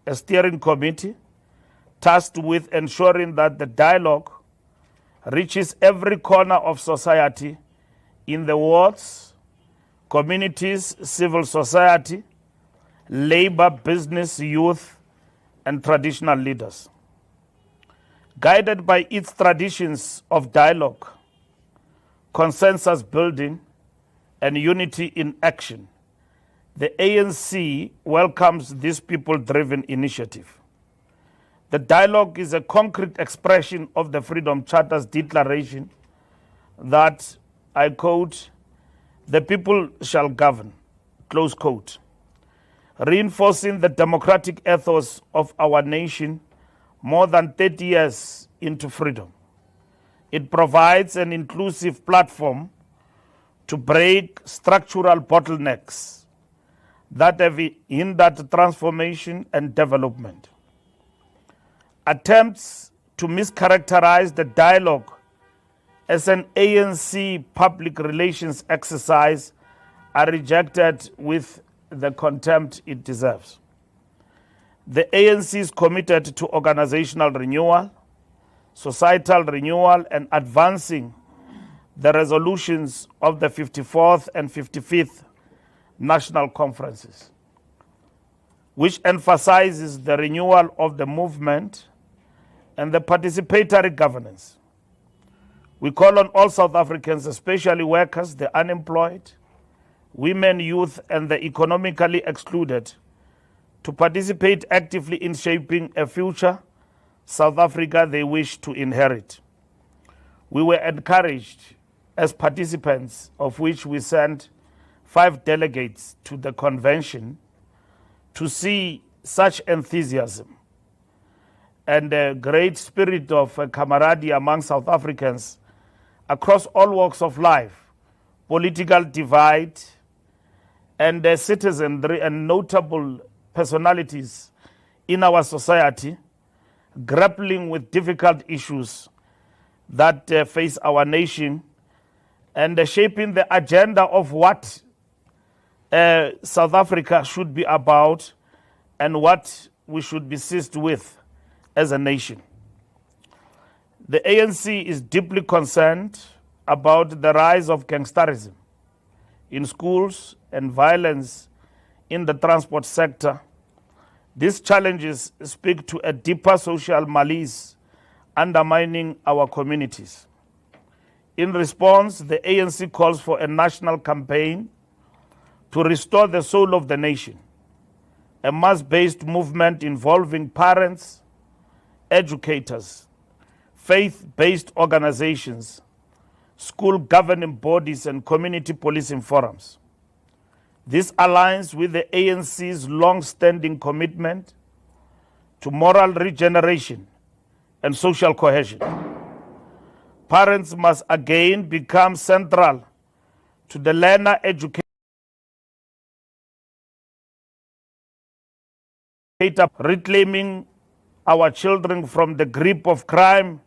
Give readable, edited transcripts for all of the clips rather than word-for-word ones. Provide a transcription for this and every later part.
a steering committee tasked with ensuring that the dialogue reaches every corner of society in the wards, communities, civil society, labor, business, youth, and traditional leaders. Guided by its traditions of dialogue, consensus building, and unity in action, the ANC welcomes this people-driven initiative. The dialogue is a concrete expression of the Freedom Charter's declaration that, I quote, "the people shall govern," close quote, reinforcing the democratic ethos of our nation more than 30 years into freedom. It provides an inclusive platform to break structural bottlenecks that have hindered transformation and development. Attempts to mischaracterize the dialogue as an ANC public relations exercise are rejected with the contempt it deserves. The ANC is committed to organizational renewal, societal renewal, and advancing the resolutions of the 54th and 55th National Conferences, which emphasizes the renewal of the movement and the participatory governance. We call on all South Africans, especially workers, the unemployed, women, youth, and the economically excluded, to participate actively in shaping a future South Africa they wish to inherit. We were encouraged as participants, of which we sent 5 delegates to the convention, to see such enthusiasm and a great spirit of camaraderie among South Africans across all walks of life, political divide, and citizenry and notable personalities in our society grappling with difficult issues that face our nation, and shaping the agenda of what South Africa should be about and what we should be seized with as a nation. The ANC is deeply concerned about the rise of gangsterism in schools and violence in the transport sector. These challenges speak to a deeper social malaise undermining our communities. In response, the ANC calls for a national campaign to restore the soul of the nation, a mass-based movement involving parents, educators, faith-based organizations, school governing bodies, and community policing forums. This aligns with the ANC's long-standing commitment to moral regeneration and social cohesion. Parents must again become central to the learner education, reclaiming our children from the grip of crime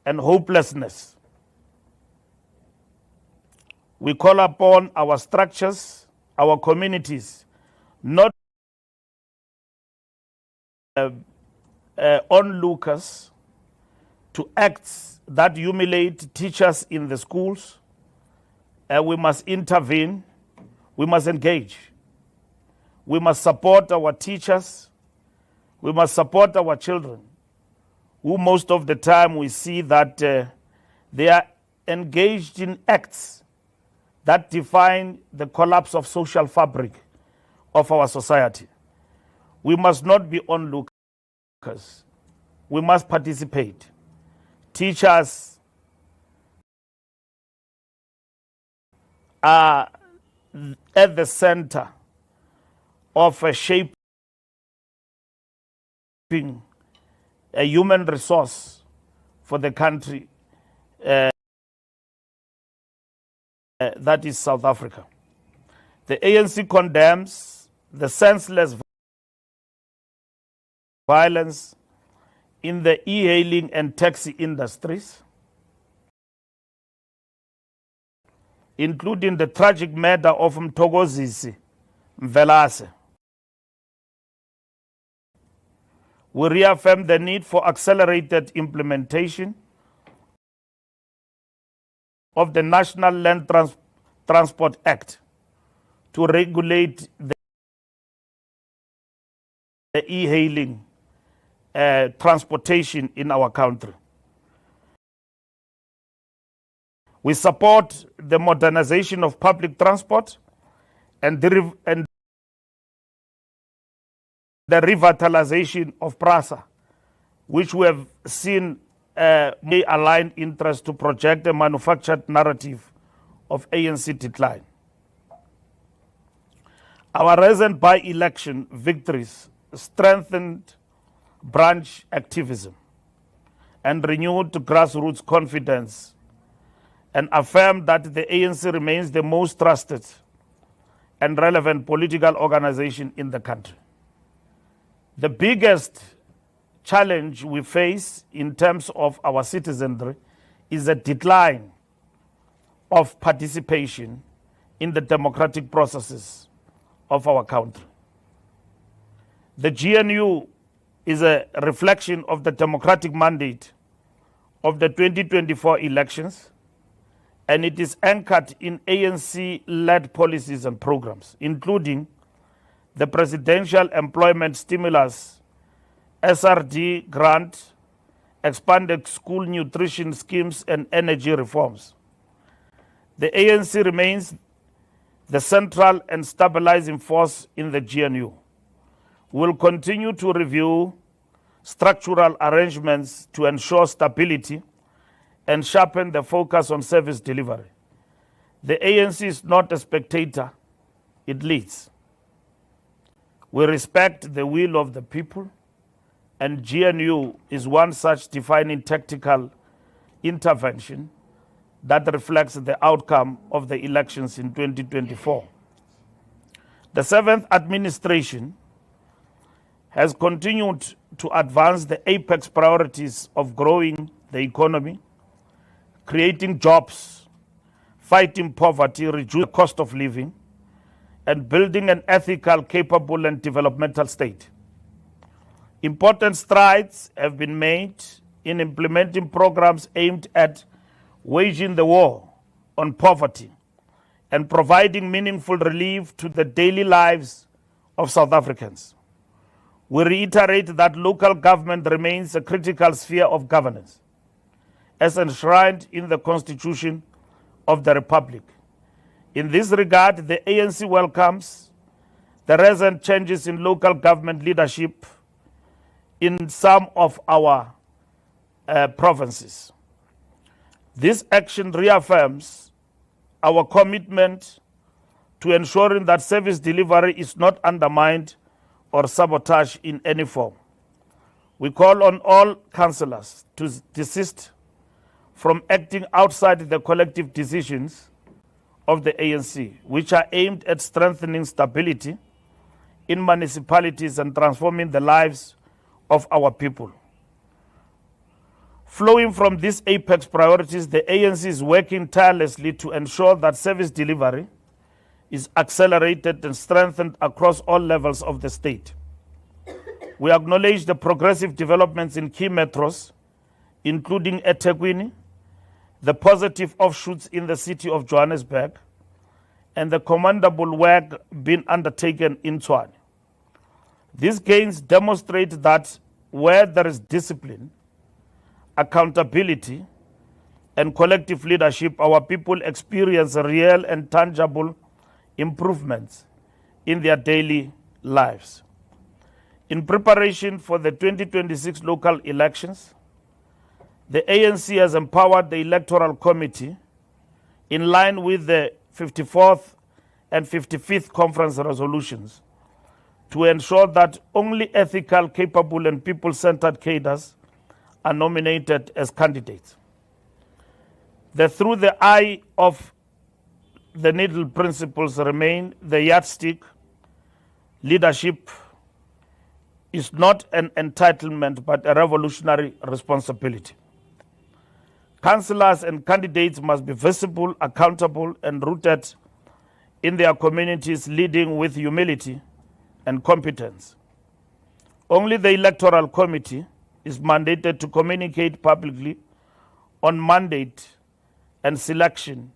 and hopelessness. We call upon our structures, our communities, not onlookers to acts that humiliate teachers in the schools. We must intervene. We must engage. We must support our teachers. We must support our children, who most of the time we see that they are engaged in acts that define the collapse of social fabric of our society. We must not be onlookers. We must participate. Teachers are at the center of shaping a human resource for the country that is South Africa. The ANC condemns the senseless violence in the e-hailing and taxi industries, including the tragic murder of Mthokozisi Mvelase. We reaffirm the need for accelerated implementation of the National Land Transport Act to regulate the e-hailing transportation in our country. We support the modernization of public transport and the revitalization of PRASA, which we have seen may align interests to project a manufactured narrative of ANC decline. Our recent by-election victories strengthened branch activism and renewed grassroots confidence and affirmed that the ANC remains the most trusted and relevant political organization in the country. The biggest challenge we face in terms of our citizenry is a decline of participation in the democratic processes of our country. The GNU is a reflection of the democratic mandate of the 2024 elections, and it is anchored in ANC-led policies and programs, including the Presidential Employment Stimulus SRD grant, expanded school nutrition schemes, and energy reforms. The ANC remains the central and stabilizing force in the GNU. We will continue to review structural arrangements to ensure stability and sharpen the focus on service delivery. The ANC is not a spectator, it leads. We respect the will of the people, and GNU is one such defining tactical intervention that reflects the outcome of the elections in 2024. The 7th administration has continued to advance the apex priorities of growing the economy, creating jobs, fighting poverty, reducing the cost of living, and building an ethical, capable, and developmental state. Important strides have been made in implementing programs aimed at waging the war on poverty and providing meaningful relief to the daily lives of South Africans. We reiterate that local government remains a critical sphere of governance, as enshrined in the Constitution of the Republic. In this regard, the ANC welcomes the recent changes in local government leadership in some of our provinces. This action reaffirms our commitment to ensuring that service delivery is not undermined or sabotaged in any form. We call on all councillors to desist from acting outside the collective decisions of the ANC, which are aimed at strengthening stability in municipalities and transforming the lives of our people. Flowing from these apex priorities, the ANC is working tirelessly to ensure that service delivery is accelerated and strengthened across all levels of the state. We acknowledge the progressive developments in key metros, including eThekwini, the positive offshoots in the city of Johannesburg, and the commendable work being undertaken in Tshwane. These gains demonstrate that where there is discipline, accountability, and collective leadership, our people experience real and tangible improvements in their daily lives. In preparation for the 2026 local elections, the ANC has empowered the Electoral Committee in line with the 54th and 55th conference resolutions to ensure that only ethical, capable, and people-centered cadres are nominated as candidates. The through the eye of the needle principles remain the yardstick. Leadership is not an entitlement but a revolutionary responsibility. Councillors and candidates must be visible, accountable, and rooted in their communities, leading with humility and competence. Only the Electoral Committee is mandated to communicate publicly on mandate and selection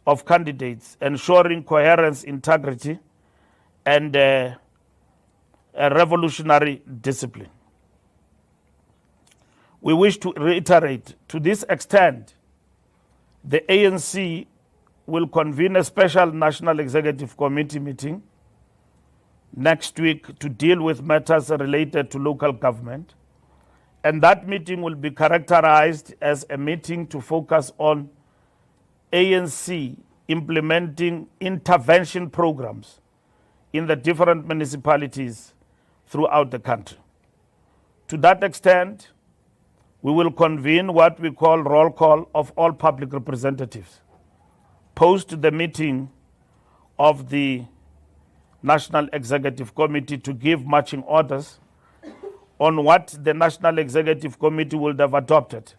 of candidates, ensuring coherence, integrity, and a revolutionary discipline. We wish to reiterate, to this extent, the ANC will convene a special National Executive Committee meeting next week to deal with matters related to local government. And that meeting will be characterized as a meeting to focus on ANC implementing intervention programs in the different municipalities throughout the country. To that extent, we will convene what we call roll call of all public representatives, post the meeting of the National Executive Committee to give marching orders on what the National Executive Committee would have adopted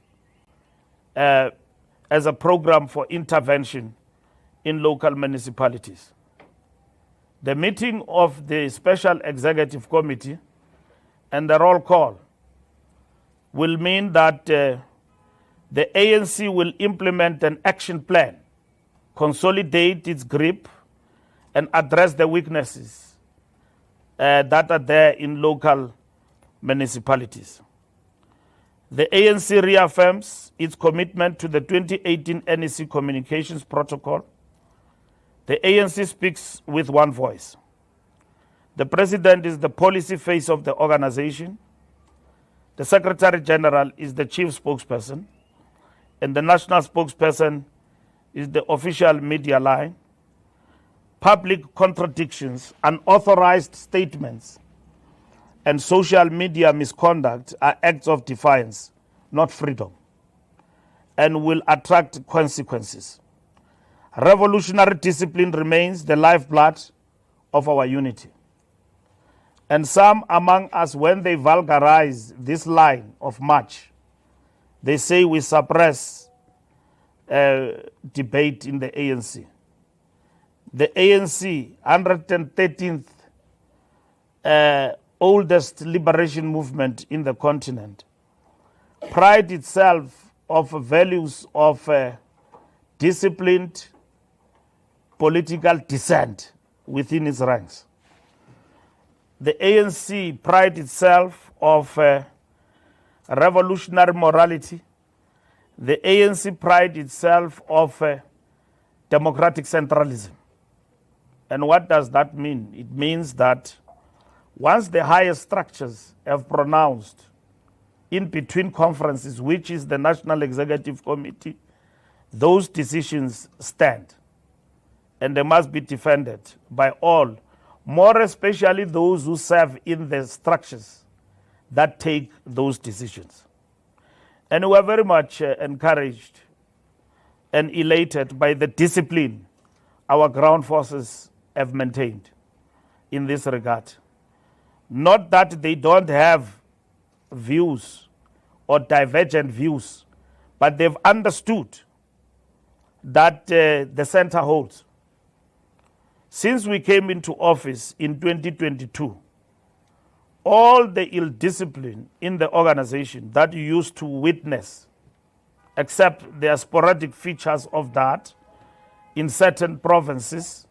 as a program for intervention in local municipalities. The meeting of the Special Executive Committee and the roll call will mean that the ANC will implement an action plan, consolidate its grip, and address the weaknesses that are there in local municipalities. The ANC reaffirms its commitment to the 2018 NEC Communications Protocol. The ANC speaks with one voice. The President is the policy face of the organization. The Secretary General is the chief spokesperson, and the national spokesperson is the official media line. Public contradictions, unauthorized statements, and social media misconduct are acts of defiance, not freedom, and will attract consequences. Revolutionary discipline remains the lifeblood of our unity. And some among us, when they vulgarize this line of march, they say we suppress debate in the ANC. The ANC, 113th oldest liberation movement in the continent, prides itself of values of disciplined political dissent within its ranks. The ANC prides itself of revolutionary morality. The ANC prides itself of democratic centralism. And what does that mean? It means that once the highest structures have pronounced in between conferences, which is the National Executive Committee, those decisions stand and they must be defended by all, more especially those who serve in the structures that take those decisions. And we are very much encouraged and elated by the discipline our ground forces have maintained in this regard. Not that they don't have views or divergent views, but they've understood that the center holds. Since we came into office in 2022, all the ill discipline in the organization that you used to witness, except there are sporadic features of that in certain provinces,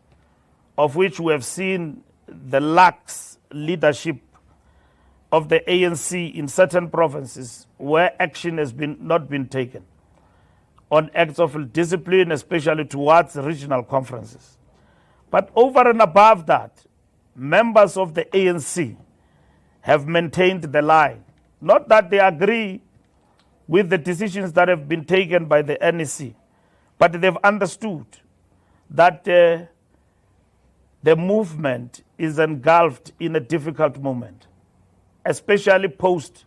of which we have seen the lax leadership of the ANC in certain provinces where action has not been taken on acts of discipline, especially towards regional conferences. But over and above that, members of the ANC have maintained the line. Not that they agree with the decisions that have been taken by the NEC, but they've understood that the movement is engulfed in a difficult moment, especially post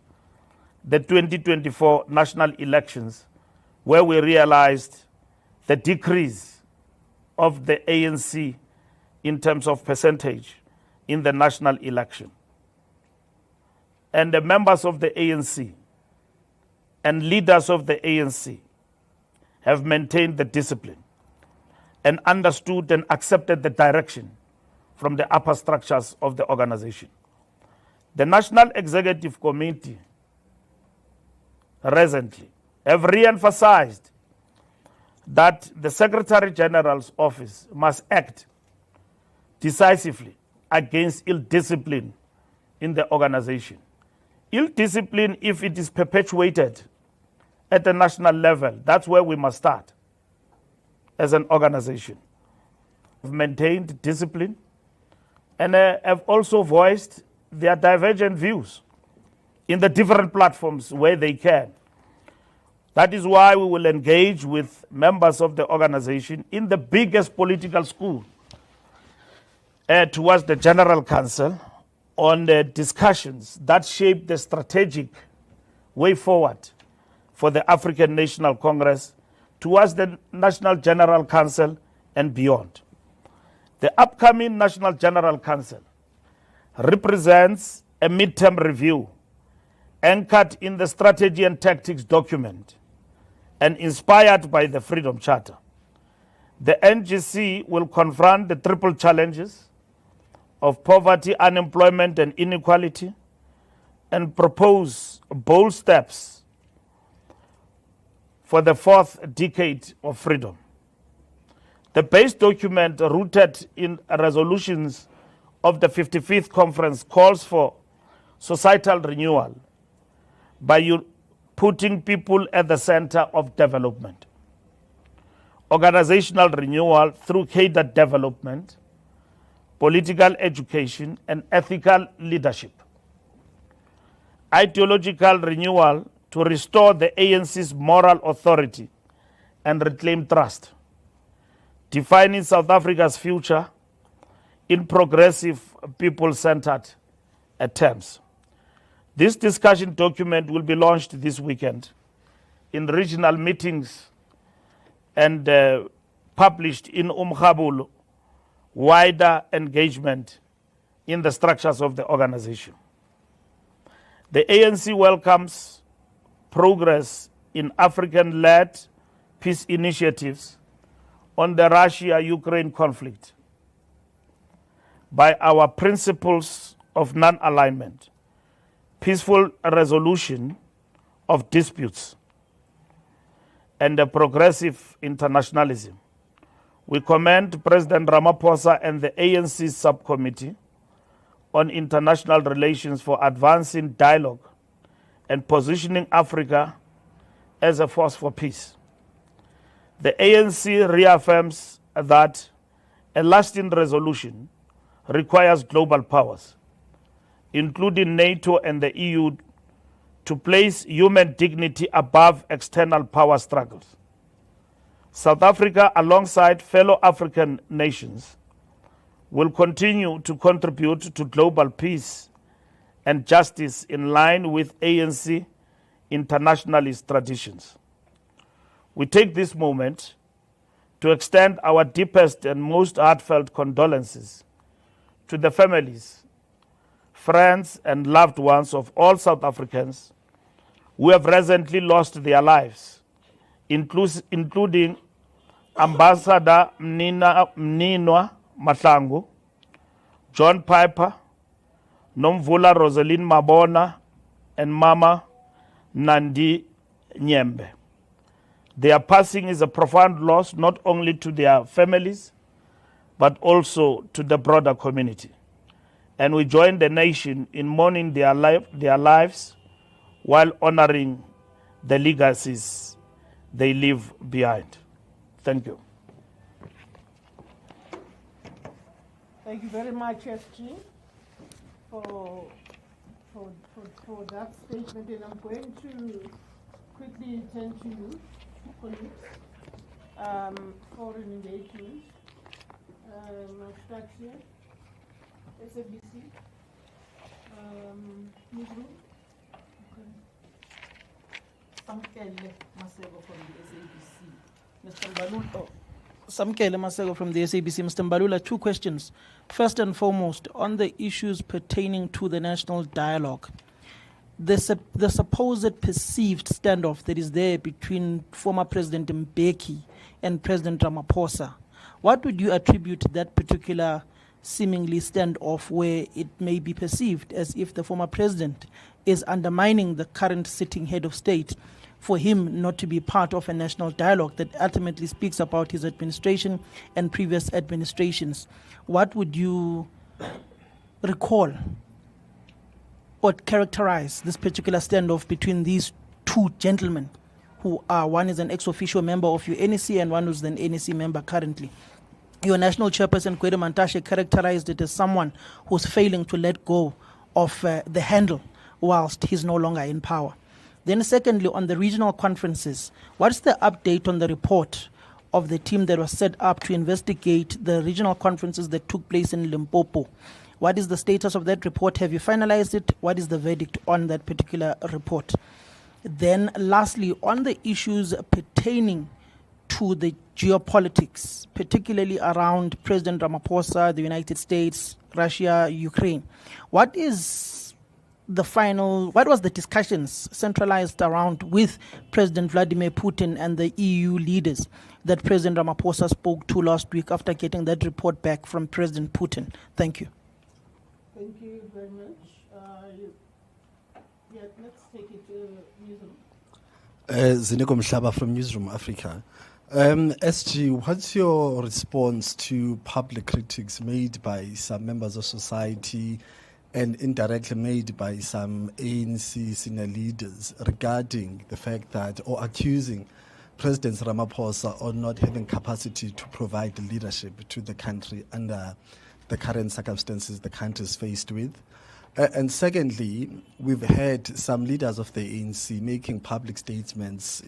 the 2024 national elections, where we realized the decrease of the ANC in terms of percentage in the national election. And the members of the ANC and leaders of the ANC have maintained the discipline and understood and accepted the direction from the upper structures of the organization. The National Executive Committee recently have re-emphasized that the Secretary General's office must act decisively against ill discipline in the organization. Ill discipline, if it is perpetuated at the national level, that's where we must start as an organization. We've maintained discipline and have also voiced their divergent views in the different platforms where they can. That is why we will engage with members of the organization in the biggest political school towards the General Council on the discussions that shape the strategic way forward for the African National Congress towards the National General Council and beyond. The upcoming National General Council represents a midterm review anchored in the strategy and tactics document and inspired by the Freedom Charter. The NGC will confront the triple challenges of poverty, unemployment, and inequality, and propose bold steps for the fourth decade of freedom. The base document, rooted in resolutions of the 55th Conference, calls for societal renewal by putting people at the center of development, organizational renewal through cadre development, political education, and ethical leadership, ideological renewal to restore the ANC's moral authority and reclaim trust, defining South Africa's future in progressive, people-centered terms. This discussion document will be launched this weekend in regional meetings and published in Umkhabulu, wider engagement in the structures of the organization. The ANC welcomes progress in African-led peace initiatives on the Russia-Ukraine conflict by our principles of non-alignment, peaceful resolution of disputes, and a progressive internationalism. We commend President Ramaphosa and the ANC subcommittee on international relations for advancing dialogue and positioning Africa as a force for peace. The ANC reaffirms that a lasting resolution requires global powers, including NATO and the EU, to place human dignity above external power struggles. South Africa, alongside fellow African nations, will continue to contribute to global peace and justice in line with ANC internationalist traditions. We take this moment to extend our deepest and most heartfelt condolences to the families, friends, and loved ones of all South Africans who have recently lost their lives, including Ambassador Mninwa Mahlangu, John Piper, Nomvula Rosalind Mabona, and Mama Nandi Nyembe. Their passing is a profound loss not only to their families, but also to the broader community. And we join the nation in mourning their lives while honoring the legacies they leave behind. Thank you. Thank you very much, SG, for that statement. And I'm going to quickly turn to you, colleagues, foreign engagement. I'll start here. SABC. Newsroom. Samkele Masego from the SABC. Mr. Mbalula. Samkele Masego from the SABC. Mr. Mbalula, two questions. First and foremost, on the issues pertaining to the national dialogue, the supposed perceived standoff that is there between former President Mbeki and President Ramaphosa, what would you attribute that particular seemingly standoff where it may be perceived as if the former president is undermining the current sitting head of state for him not to be part of a national dialogue that ultimately speaks about his administration and previous administrations. What would you recall or characterize this particular standoff between these two gentlemen who are, one is an ex-officio member of your NEC and one who's an NEC member currently? Your national chairperson, Kwede Mantashe, characterized it as someone who's failing to let go of the handle whilst he's no longer in power. Then secondly, on the regional conferences, what's the update on the report of the team that was set up to investigate the regional conferences that took place in Limpopo? What is the status of that report? Have you finalized it? What is the verdict on that particular report? Then lastly, on the issues pertaining to the geopolitics, particularly around President Ramaphosa, the United States, Russia, Ukraine, what was the discussions centralized around with President Vladimir Putin and the EU leaders that President Ramaphosa spoke to last week after getting that report back from President Putin? Thank you. Thank you very much. Let's take it to Newsroom. Zineko Mhlaba from Newsroom Africa. SG, what's your response to public critics made by some members of society and indirectly made by some ANC senior leaders regarding the fact that, or accusing President Ramaphosa of not having capacity to provide leadership to the country under the current circumstances the country is faced with? And secondly, we've had some leaders of the ANC making public statements,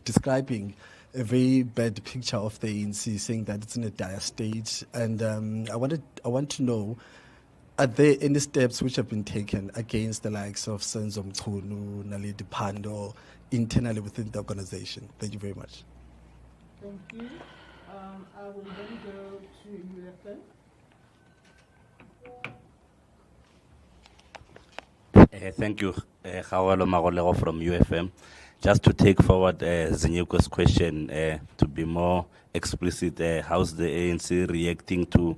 describing a very bad picture of the ANC, saying that it's in a dire state. And I want to know, are there any steps which have been taken against the likes of Senzo Mchunu, Naledi Pando, internally within the organization? Thank you very much. Thank you. I will then go to UFN. Thank you, Khawalo Magolego from UFM. Just to take forward Zinyoko's question, to be more explicit, how's the ANC reacting to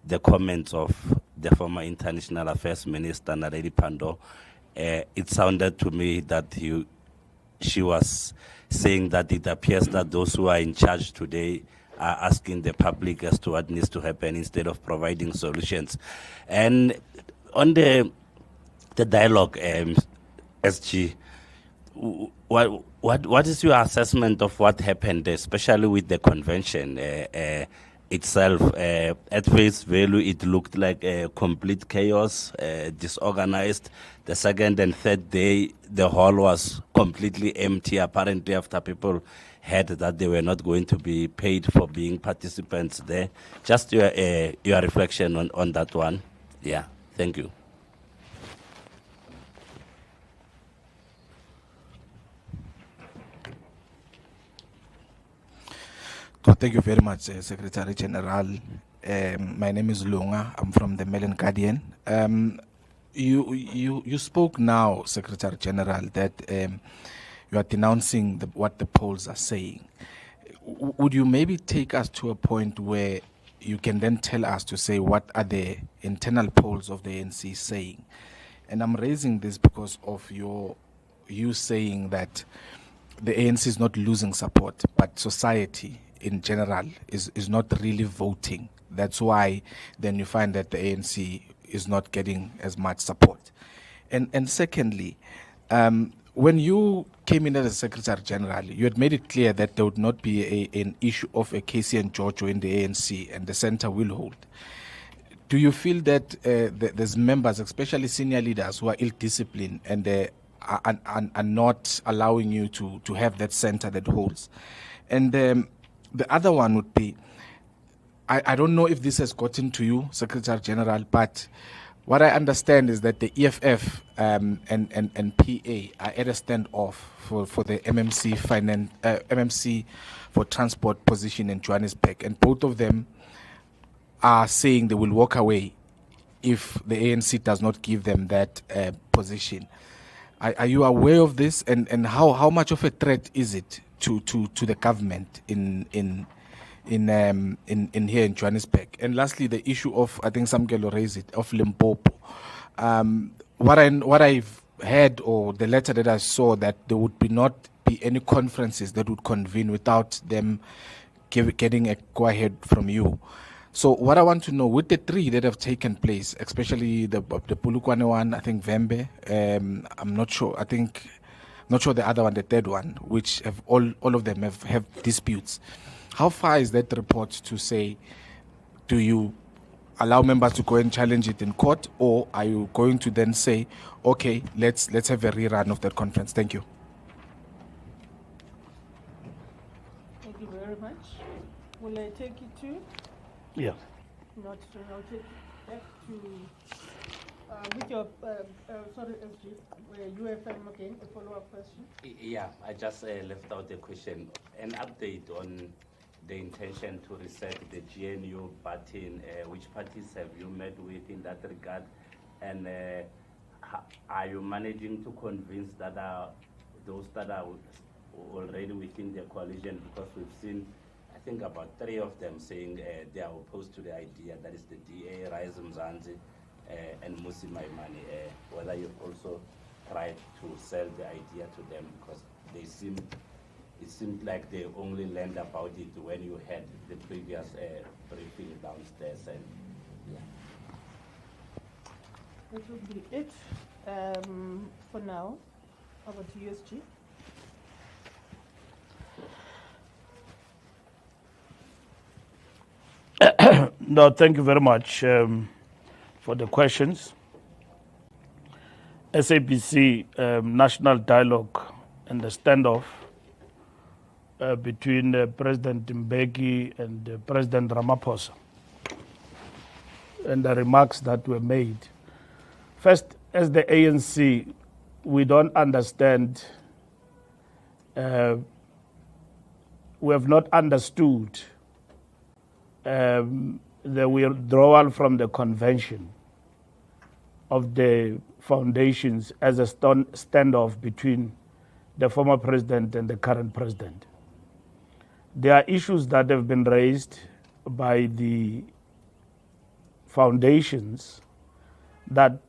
the comments of the former International Affairs Minister, Naledi Pando? It sounded to me that she was saying that it appears that those who are in charge today are asking the public as to what needs to happen instead of providing solutions. And on the dialogue, SG, what is your assessment of what happened, especially with the convention itself? At face value, it looked like a complete chaos, disorganized. The second and third day, the hall was completely empty, apparently after people heard that they were not going to be paid for being participants there. Just your reflection on that one. Yeah, thank you. Thank you very much, Secretary General. My name is Lunga. I'm from the Mail and Guardian. You spoke now, Secretary General, that you are denouncing what the polls are saying. Would you maybe take us to a point where you can then tell us to say what are the internal polls of the ANC saying? And I'm raising this because of you saying that the ANC is not losing support, but society in general is not really voting. That's why then you find that the ANC is not getting as much support. And secondly, when you came in as a Secretary General, you had made it clear that there would not be an issue of a Casey and Giorgio in the ANC, and the center will hold. Do you feel that there's members, especially senior leaders, who are ill-disciplined and are not allowing you to have that center that holds? And the other one would be, I don't know if this has gotten to you, Secretary General, but what I understand is that the EFF and PA are at a standoff for the MMC for transport position in Johannesburg, and both of them are saying they will walk away if the ANC does not give them that position. Are you aware of this, and how much of a threat is it to the government in in here in Johannesburg. And lastly, the issue of, I think Samkelo raised it, of Limpopo. What I've heard, or the letter that I saw, that there would not be any conferences that would convene without them getting a go-ahead from you. So what I want to know, with the 3 that have taken place, especially the Polokwane one, I think Vembe, I'm not sure, not sure the other one, the third one, which have all of them have disputes. How far is that report to say, do you allow members to go and challenge it in court, or are you going to then say, okay, let's have a rerun of that conference? Thank you. Thank you very much. Will I take you to? Yeah. Not to, I'll take you back to, with your, sorry, SG, UFM again, a follow-up question. Yeah, I just left out the question. An update on the intention to reset the GNU button. Which parties have you met with in that regard? And are you managing to convince those that are already within the coalition? Because we've seen, I think, about 3 of them saying they are opposed to the idea. That is the DA, Rise Mzansi, and Musi Maimani. Whether you've also tried to sell the idea to them, because it seemed like they only learned about it when you had the previous briefing downstairs. And yeah. That would be it for now. Over to you, SG. No, thank you very much for the questions. SABC National Dialogue and the standoff between President Mbeki and President Ramaphosa, and the remarks that were made. First, as the ANC, we don't understand, we have not understood the withdrawal from the convention of the foundations as a standoff between the former president and the current president. There are issues that have been raised by the foundations that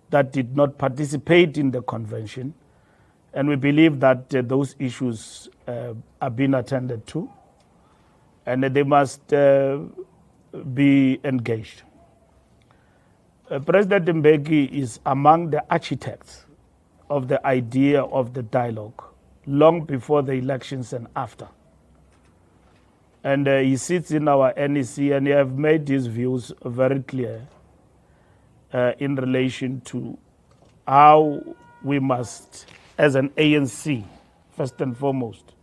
that did not participate in the convention, and we believe that those issues are being attended to, and they must be engaged. President Mbeki is among the architects of the idea of the dialogue long before the elections and after. And he sits in our NEC, and he have made his views very clear in relation to how we must, as an ANC, first and foremost,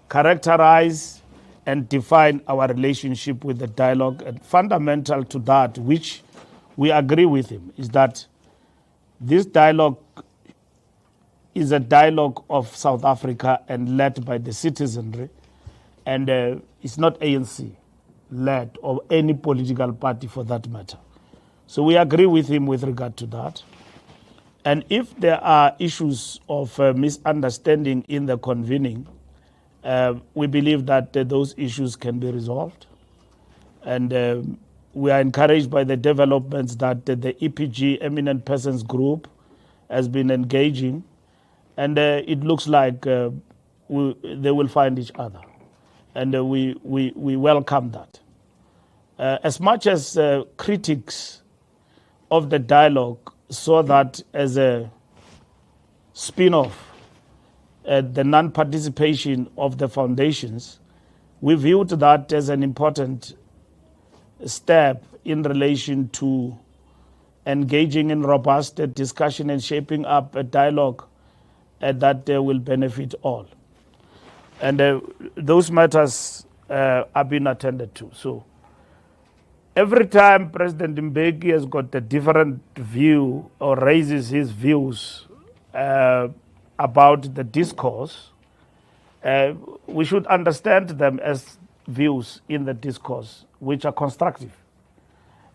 characterize and define our relationship with the dialogue. And fundamental to that, which we agree with him, is that this dialogue is a dialogue of South Africa and led by the citizenry, and it's not ANC-led or any political party for that matter. So we agree with him with regard to that. And if there are issues of misunderstanding in the convening, we believe that those issues can be resolved. And we are encouraged by the developments that the EPG, Eminent Persons Group, has been engaging. And it looks like they will find each other. And we welcome that. As much as critics of the dialogue saw that as a spin-off, the non-participation of the foundations, we viewed that as an important step in relation to engaging in robust discussion and shaping up a dialogue that will benefit all. And those matters are being attended to. So every time President Mbeki has got a different view or raises his views about the discourse, we should understand them as views in the discourse which are constructive.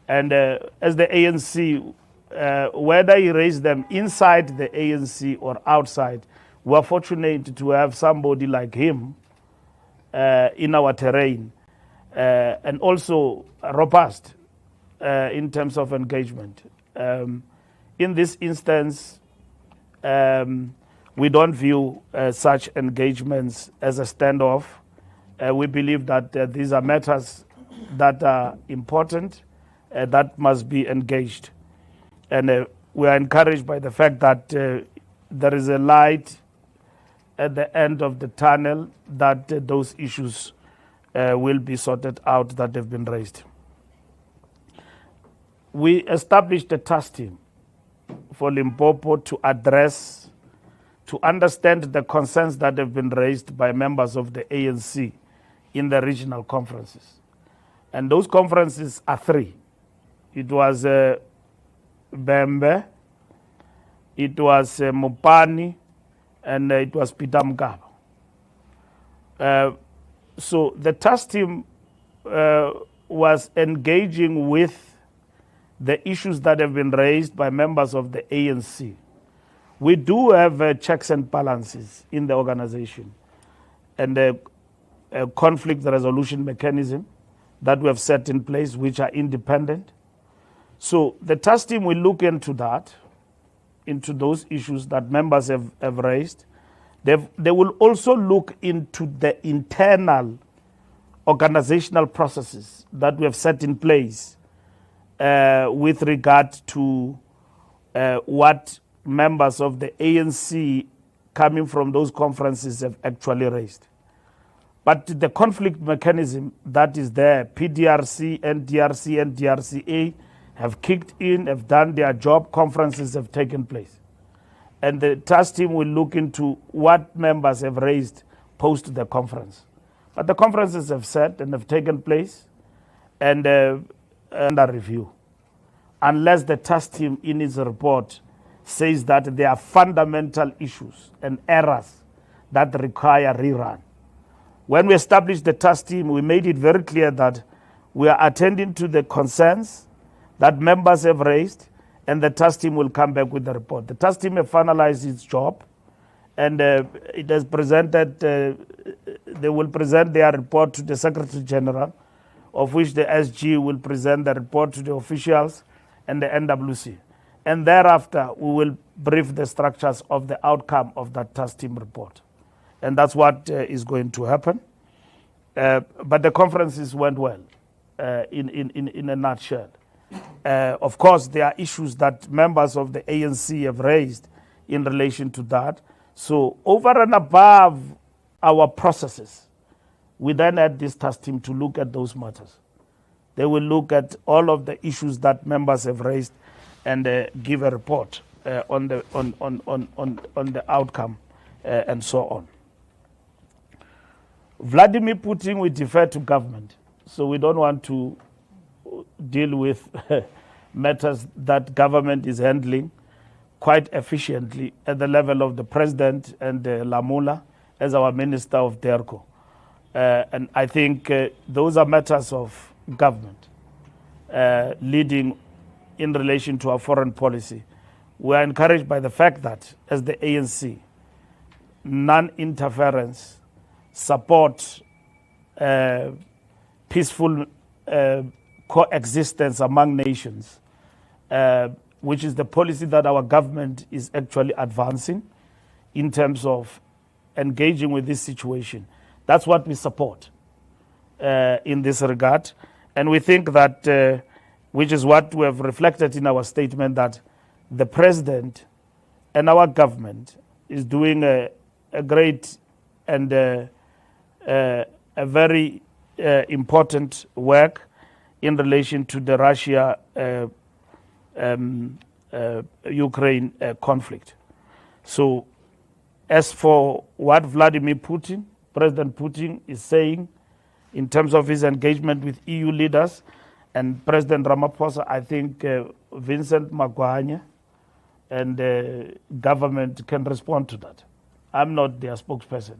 And as the ANC, whether he raised them inside the ANC or outside, we're fortunate to have somebody like him in our terrain, and also robust in terms of engagement. In this instance, we don't view such engagements as a standoff. We believe that these are matters that are important, that must be engaged. And we are encouraged by the fact that there is a light at the end of the tunnel, that those issues will be sorted out that have been raised. We established a task team for Limpopo to address, to understand the concerns that have been raised by members of the ANC in the regional conferences. And those conferences are three. It was Bembe, it was Mopani, and it was Pitamkaba. So the task team was engaging with the issues that have been raised by members of the ANC. We do have checks and balances in the organization, and a conflict resolution mechanism that we have set in place, which are independent. So the task team will look into that, into those issues that members have raised. They will also look into the internal organizational processes that we have set in place with regard to what members of the ANC coming from those conferences have actually raised. But the conflict mechanism that is there, PDRC, NDRC, and DRCA have kicked in, have done their job, conferences have taken place. And the task team will look into what members have raised post the conference. But the conferences have set and have taken place and under review. Unless the task team in its report says that there are fundamental issues and errors that require rerun. When we established the task team, we made it very clear that we are attending to the concerns that members have raised, and the task team will come back with the report. The task team have finalized its job, and it has presented, they will present their report to the Secretary General, of which the SG will present the report to the officials and the NWC. And thereafter, we will brief the structures of the outcome of that task team report. And that's what is going to happen. But the conferences went well, in a nutshell. Of course, there are issues that members of the ANC have raised in relation to that. So over and above our processes, we then had this task team to look at those matters. They will look at all of the issues that members have raised and give a report on the outcome and so on. Vladimir Putin, we defer to government. So we don't want to deal with matters that government is handling quite efficiently at the level of the president and Lamula as our minister of DERCO. And I think those are matters of government leading in relation to our foreign policy. We are encouraged by the fact that as the ANC, non-interference, support peaceful coexistence among nations, which is the policy that our government is actually advancing in terms of engaging with this situation. That's what we support in this regard. And we think that, which is what we have reflected in our statement, that the president and our government is doing a great and a very important work in relation to the Russia-Ukraine conflict. So as for what Vladimir Putin, President Putin, is saying in terms of his engagement with EU leaders and President Ramaphosa, I think Vincent Magwanya and government can respond to that. I'm not their spokesperson.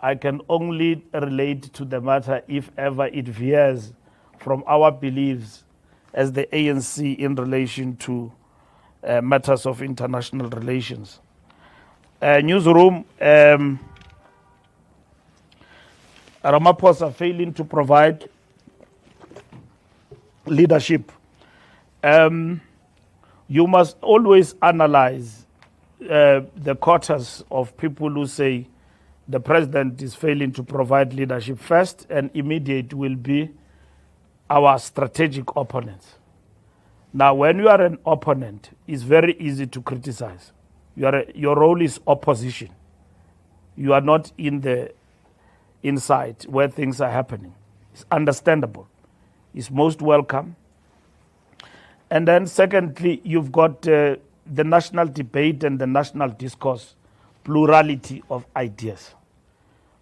I can only relate to the matter if ever it veers from our beliefs as the ANC in relation to matters of international relations. Newsroom, Ramaphosa failing to provide leadership. You must always analyze the quarters of people who say the president is failing to provide leadership. First and immediate will be our strategic opponents. Now, when you are an opponent, it's very easy to criticize. Your role is opposition. You are not in the inside where things are happening. It's understandable. It's most welcome. And then secondly, you've got the national debate and the national discourse, plurality of ideas.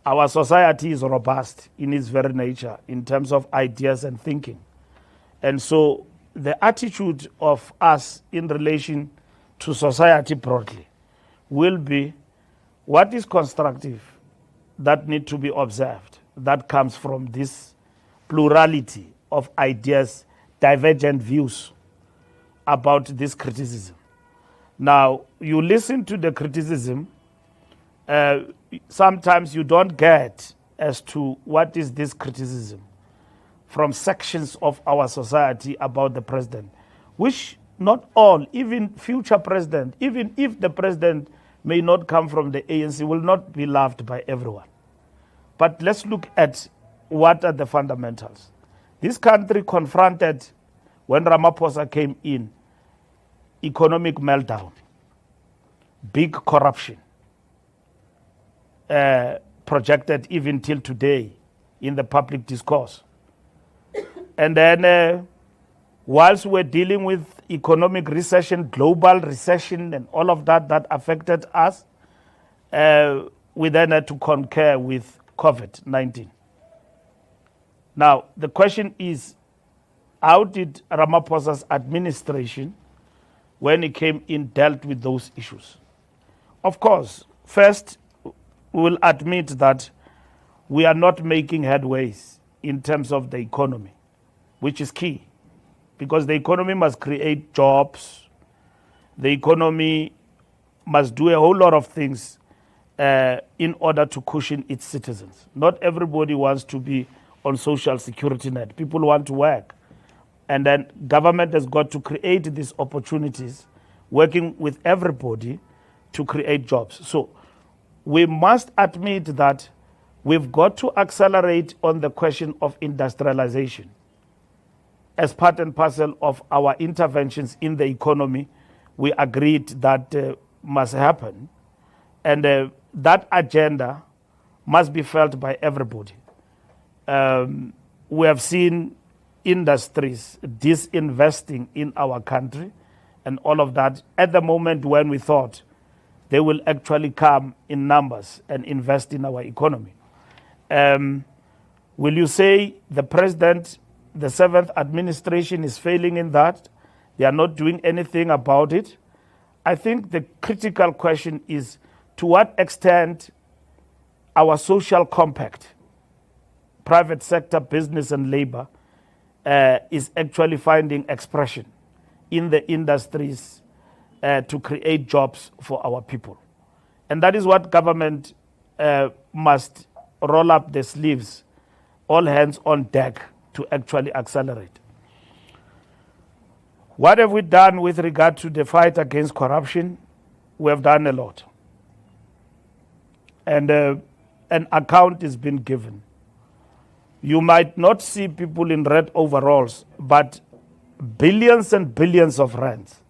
Our society is robust in its very nature in terms of ideas and thinking. And so the attitude of us in relation to society broadly will be what is constructive that need to be observed, that comes from this plurality of ideas, divergent views about this criticism. Now, you listen to the criticism, sometimes you don't get as to what is this criticism from sections of our society about the president, which not all, even future president, even if the president may not come from the ANC, will not be loved by everyone. But let's look at what are the fundamentals. This country confronted, when Ramaphosa came in, economic meltdown, big corruption, projected even till today in the public discourse. And then whilst we're dealing with economic recession, global recession, and all of that that affected us, we then had to concur with COVID-19. Now, the question is, how did Ramaphosa's administration, when he came in, dealt with those issues? Of course, first, we will admit that we are not making headways in terms of the economy, which is key, because the economy must create jobs. The economy must do a whole lot of things in order to cushion its citizens. Not everybody wants to be on social security net. People want to work. And then government has got to create these opportunities, working with everybody to create jobs. So we must admit that we've got to accelerate on the question of industrialization as part and parcel of our interventions in the economy. We agreed that must happen. And that agenda must be felt by everybody. We have seen industries disinvesting in our country and all of that at the moment when we thought they will actually come in numbers and invest in our economy. Will you say the president, the 7th administration is failing in that? They are not doing anything about it? I think the critical question is to what extent our social compact, private sector, business and labor, is actually finding expression in the industries to create jobs for our people. And that is what government must roll up the sleeves, all hands on deck to actually accelerate. What have we done with regard to the fight against corruption? We have done a lot. And an account is being given. You might not see people in red overalls, but billions and billions of rands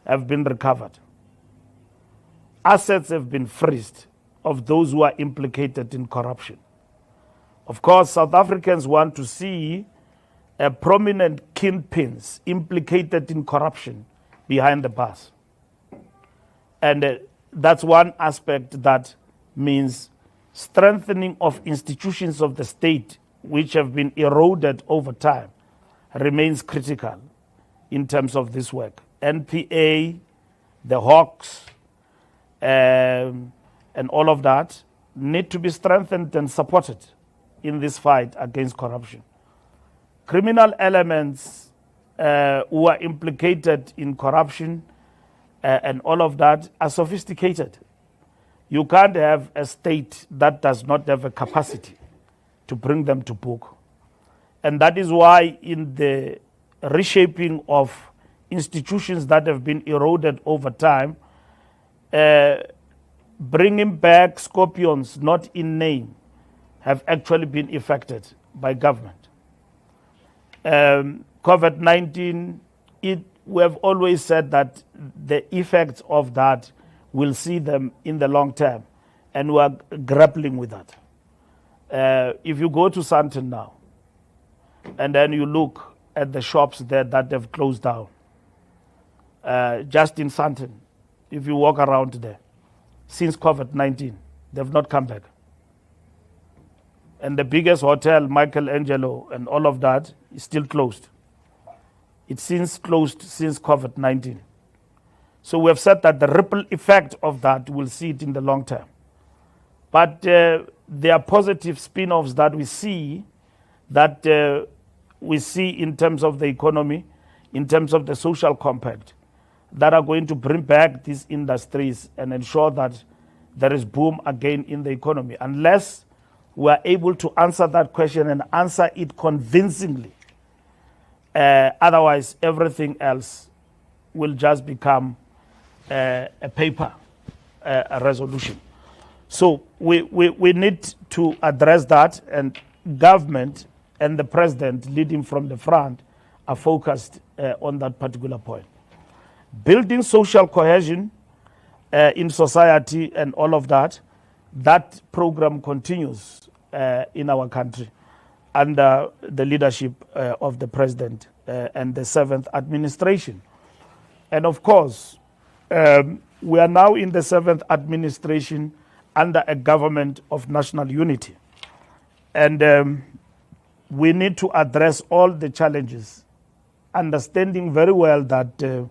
have been recovered. Assets have been freezed of those who are implicated in corruption. Of course, South Africans want to see prominent kingpins implicated in corruption behind the bars. And that's one aspect that means strengthening of institutions of the state which have been eroded over time remains critical in terms of this work. NPA, the Hawks, and all of that need to be strengthened and supported in this fight against corruption. Criminal elements who are implicated in corruption and all of that are sophisticated. You can't have a state that does not have a capacity to bring them to book. And that is why in the reshaping of institutions that have been eroded over time, bringing back scorpions not in name have actually been affected by government. COVID-19, we have always said that the effects of that will see them in the long term, and we are grappling with that. If you go to Sandton now, and then you look at the shops there that have closed down, just in Sandton, if you walk around there, since COVID-19, they've not come back. And the biggest hotel, Michelangelo, and all of that is still closed. It's since closed since COVID-19. So we have said that the ripple effect of that, we'll see it in the long term. But there are positive spin-offs that we see in terms of the economy, in terms of the social compact, that are going to bring back these industries and ensure that there is boom again in the economy. Unless we are able to answer that question and answer it convincingly, otherwise everything else will just become a paper, a resolution. So we need to address that, and government and the president leading from the front are focused on that particular point. Building social cohesion in society and all of that, that program continues in our country under the leadership of the president and the 7th administration. And of course, we are now in the 7th administration under a government of national unity. And we need to address all the challenges, understanding very well that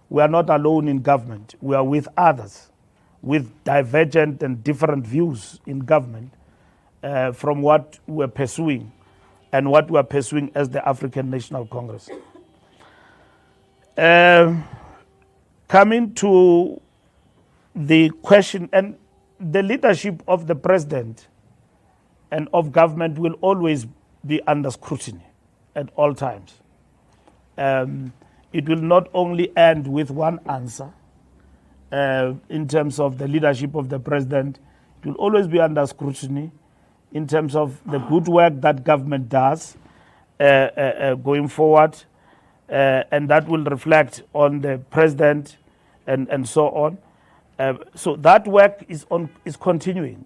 we are not alone in government. We are with others, with divergent and different views in government from what we're pursuing and what we're pursuing as the African National Congress. Coming to the question, and the leadership of the president and of government will always be under scrutiny at all times. It will not only end with one answer in terms of the leadership of the president. It will always be under scrutiny in terms of the good work that government does going forward, and that will reflect on the president and so on. So that work is continuing,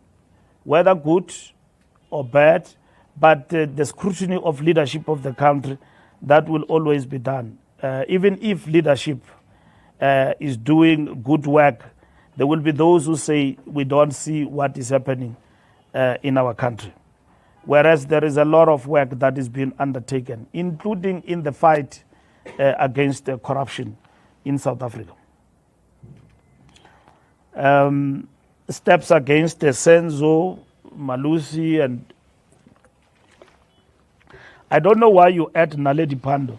whether good or bad, but the scrutiny of leadership of the country, that will always be done. Even if leadership is doing good work, there will be those who say we don't see what is happening in our country. Whereas there is a lot of work that is being undertaken, including in the fight against corruption in South Africa. Steps against Senzo, Malusi, and I don't know why you add Naledi Pandor,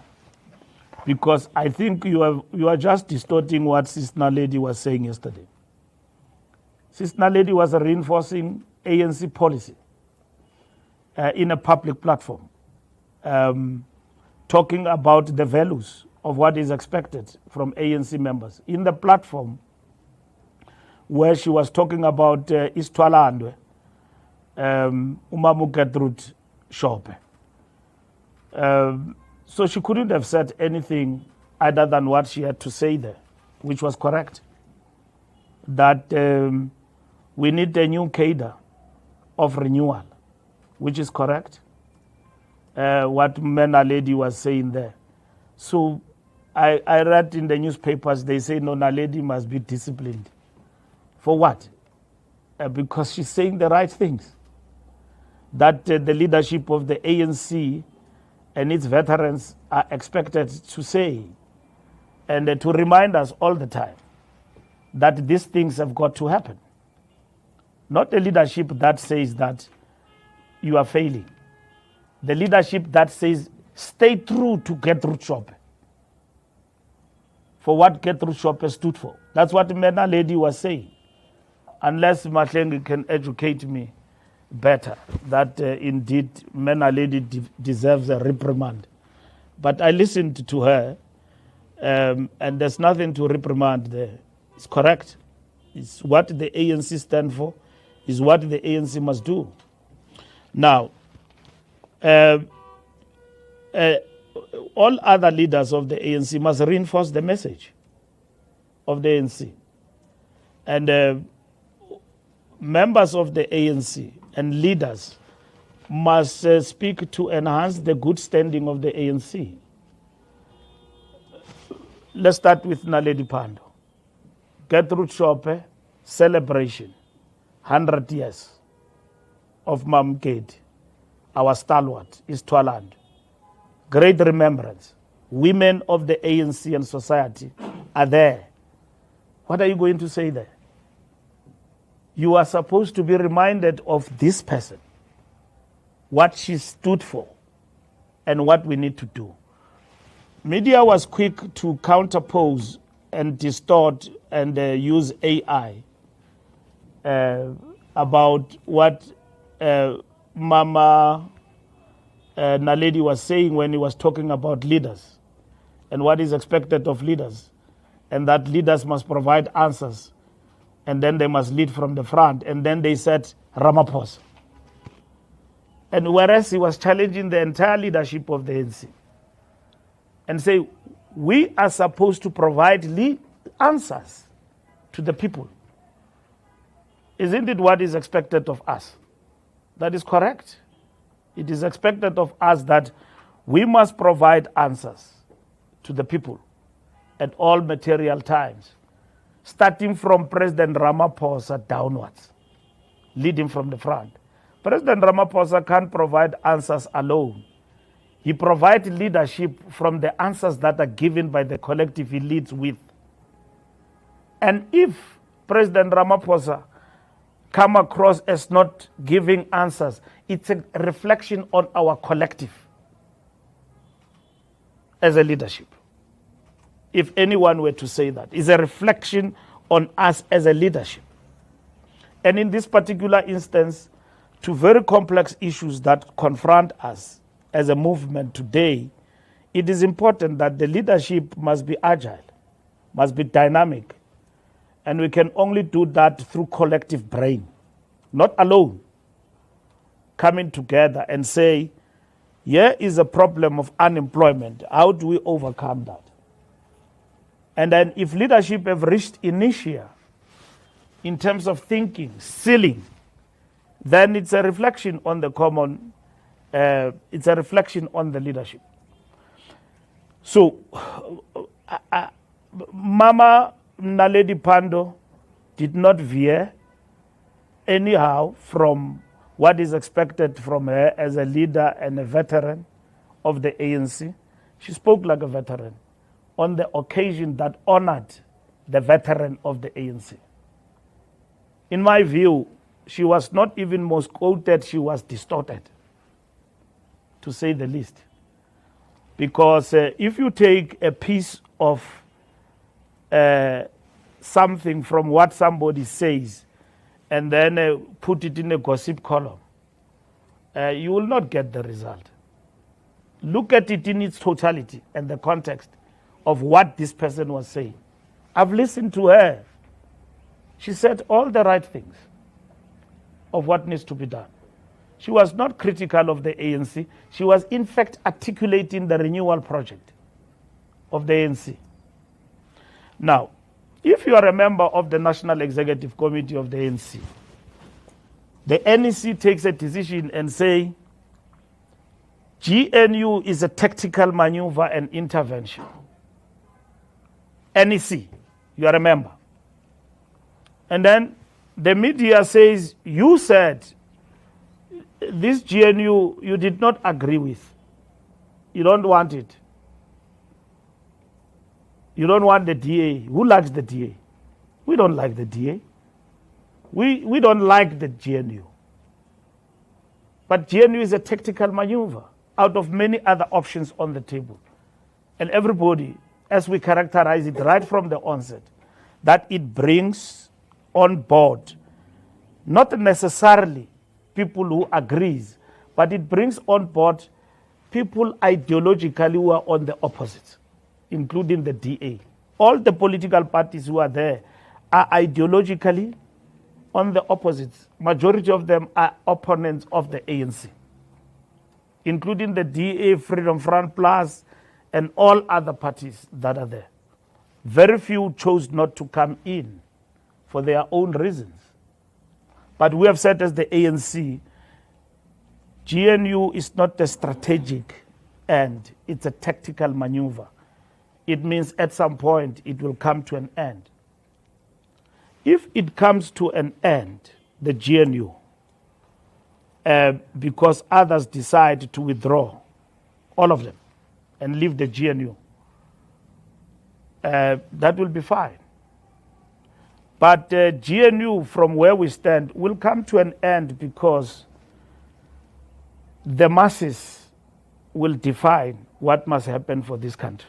because I think you are just distorting what Sis Naledi was saying yesterday. Sis Naledi was reinforcing ANC policy in a public platform, talking about the values of what is expected from ANC members. In the platform where she was talking about Istwalandwe, Umamu Gertrude Shope. So she couldn't have said anything other than what she had to say there, which was correct. That we need a new cadre of renewal, which is correct. What Naledi was saying there. So I read in the newspapers, they say, no, Naledi must be disciplined. For what? Because she's saying the right things. That the leadership of the ANC and its veterans are expected to say, and to remind us all the time that these things have got to happen. Not a leadership that says that you are failing. The leadership that says, stay true to Gertrude Shope. For what Gertrude Shope stood for. That's what Naledi was saying. Unless Mahlengi can educate me, better, that indeed Menaledi deserves a reprimand. But I listened to her, and there's nothing to reprimand there. It's correct. It's what the ANC stand for, is what the ANC must do. Now, all other leaders of the ANC must reinforce the message of the ANC. And members of the ANC and leaders must speak to enhance the good standing of the ANC. Let's start with Naledi Pandor. Gertrude Shope, celebration, 100 years of Mam Kate, our stalwart, is Twaland. Great remembrance. Women of the ANC and society are there. What are you going to say there? You are supposed to be reminded of this person, what she stood for, and what we need to do. Media was quick to counterpose and distort and use AI about what Mama Naledi was saying when he was talking about leaders and what is expected of leaders, and that leaders must provide answers, and then they must lead from the front, and then they said Ramaphosa. And whereas he was challenging the entire leadership of the ANC and say, we are supposed to provide answers to the people. Isn't it what is expected of us? That is correct. It is expected of us that we must provide answers to the people at all material times, starting from President Ramaphosa downwards, leading from the front. President Ramaphosa can't provide answers alone. He provides leadership from the answers that are given by the collective he leads with. And if President Ramaphosa come across as not giving answers, it's a reflection on our collective as a leadership. If anyone were to say that, it's a reflection on us as a leadership. And in this particular instance, to very complex issues that confront us as a movement today, it is important that the leadership must be agile, must be dynamic. And we can only do that through collective brain, not alone. Coming together and say, here is a problem of unemployment. How do we overcome that? And then if leadership have reached inertia in terms of thinking, ceiling, then it's a reflection on the common, it's a reflection on the leadership. So, Mama Naledi Pandor did not veer anyhow from what is expected from her as a leader and a veteran of the ANC. She spoke like a veteran on the occasion that honored the veteran of the ANC. In my view, she was not even most quoted, she was distorted, to say the least. Because if you take a piece of something from what somebody says and then put it in a gossip column, you will not get the result. Look at it in its totality and the context of what this person was saying. I've listened to her. She said all the right things of what needs to be done. She was not critical of the ANC. She was in fact articulating the renewal project of the ANC. Now, if you are a member of the National Executive Committee of the ANC, the NEC takes a decision and say, GNU is a tactical maneuver and intervention. NEC, you are a member. And then the media says, you said this GNU you did not agree with. You don't want it. You don't want the DA. Who likes the DA? We don't like the DA. We don't like the GNU. But GNU is a tactical maneuver out of many other options on the table. And everybody, as we characterize it right from the onset, that it brings on board not necessarily people who agrees, but it brings on board people ideologically who are on the opposite, including the DA. All the political parties who are there are ideologically on the opposites. Majority of them are opponents of the ANC, including the DA, Freedom Front Plus, and all other parties that are there. Very few chose not to come in for their own reasons. But we have said as the ANC, GNU is not a strategic end, it's a tactical maneuver. It means at some point it will come to an end. If it comes to an end, the GNU, because others decide to withdraw, all of them, and leave the GNU, that will be fine. But GNU, from where we stand, will come to an end because the masses will define what must happen for this country.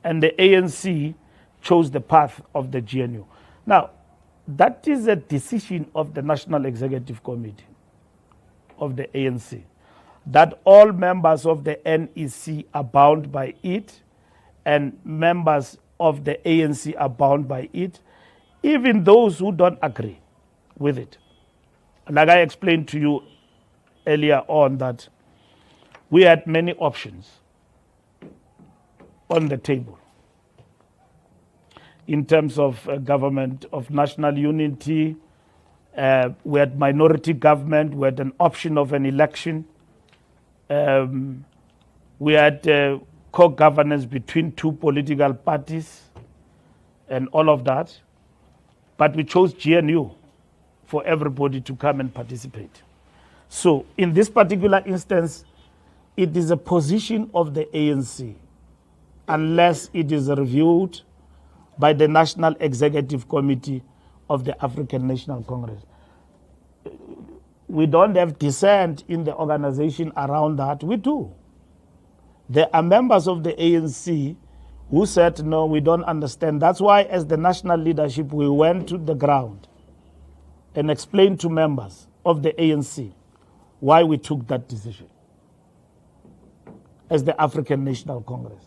And the ANC chose the path of the GNU. Now, that is a decision of the National Executive Committee of the ANC, that all members of the NEC are bound by it, and members of the ANC are bound by it, even those who don't agree with it. Like I explained to you earlier on, that we had many options on the table in terms of government of national unity. We had minority government, we had an option of an election. We had co-governance between two political parties and all of that. But we chose GNU for everybody to come and participate. So in this particular instance, it is a position of the ANC, unless it is reviewed by the National Executive Committee of the African National Congress. We don't have dissent in the organization around that. We do. There are members of the ANC who said, no, we don't understand. That's why, as the national leadership, we went to the ground and explained to members of the ANC why we took that decision as the African National Congress.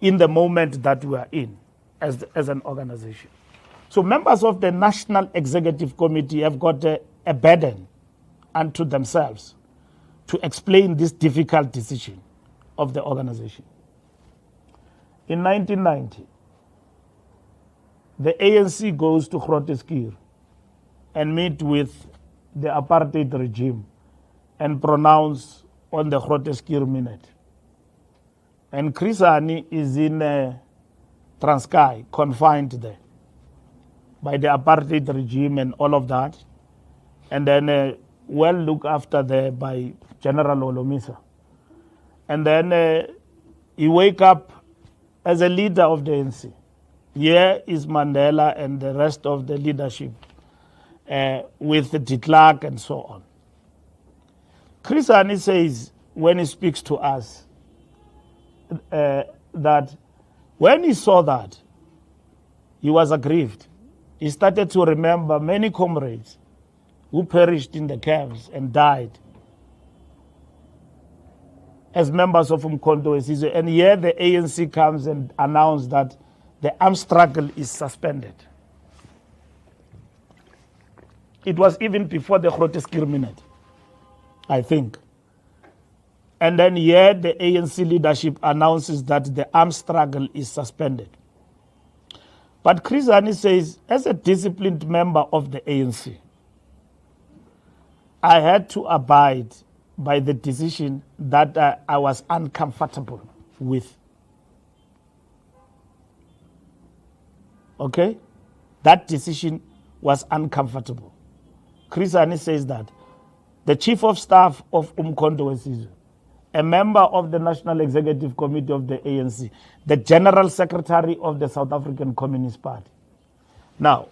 In the moment that we are in as an organization. So members of the National Executive Committee have got a burden unto themselves to explain this difficult decision of the organization. In 1990, the ANC goes to Groote and meet with the apartheid regime and pronounce on the Groote Minute. And Chris Hani is in Transkei, confined there by the apartheid regime and all of that. And then well looked after there by General Olomisa. And then he wake up as a leader of the ANC. Here is Mandela and the rest of the leadership with de Klerk and so on. Chris Hani says, when he speaks to us, that when he saw that, he was aggrieved. He started to remember many comrades who perished in the camps and died as members of Umkhonto we Sizwe. And here the ANC comes and announces that the armed struggle is suspended. It was even before the Groote Minute, I think. And then here the ANC leadership announces that the armed struggle is suspended. But Chris Hani says, as a disciplined member of the ANC, I had to abide by the decision that I was uncomfortable with. Okay? That decision was uncomfortable. Chris Hani says that the Chief of Staff of Umkhonto we Sizwe, a member of the National Executive Committee of the ANC, the General Secretary of the South African Communist Party. Now,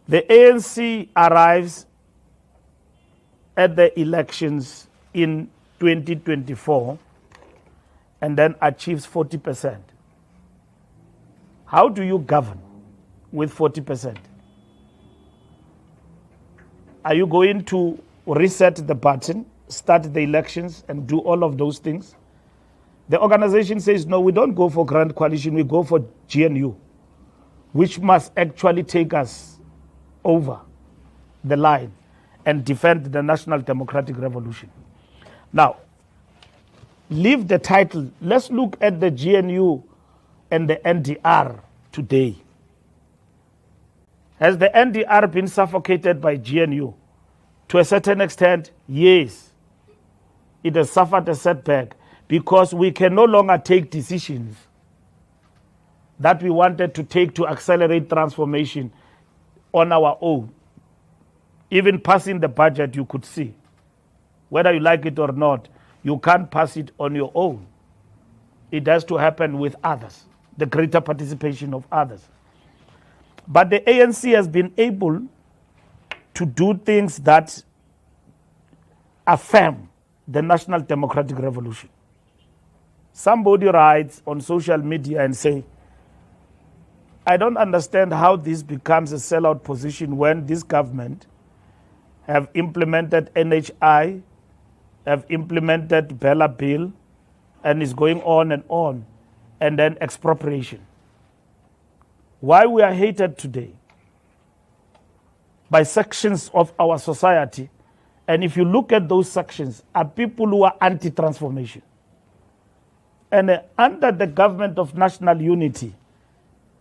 the ANC arrives at the elections in 2024 and then achieves 40%. How do you govern with 40%? Are you going to reset the button, start the elections, and do all of those things? The organization says, no, we don't go for Grand Coalition, we go for GNU, which must actually take us over the line and defend the National Democratic Revolution. Now, leave the title. Let's look at the GNU and the NDR today. Has the NDR been suffocated by GNU? To a certain extent, yes. It has suffered a setback because we can no longer take decisions that we wanted to take to accelerate transformation on our own. Even passing the budget, you could see. Whether you like it or not, you can't pass it on your own. It has to happen with others, the greater participation of others. But the ANC has been able to do things that affirm the National Democratic Revolution. Somebody writes on social media and say, I don't understand how this becomes a sellout position when this government have implemented NHI, have implemented Bella Bill, and is going on, and then expropriation. Why we are hated today by sections of our society, and if you look at those sections, are people who are anti-transformation. And under the government of national unity,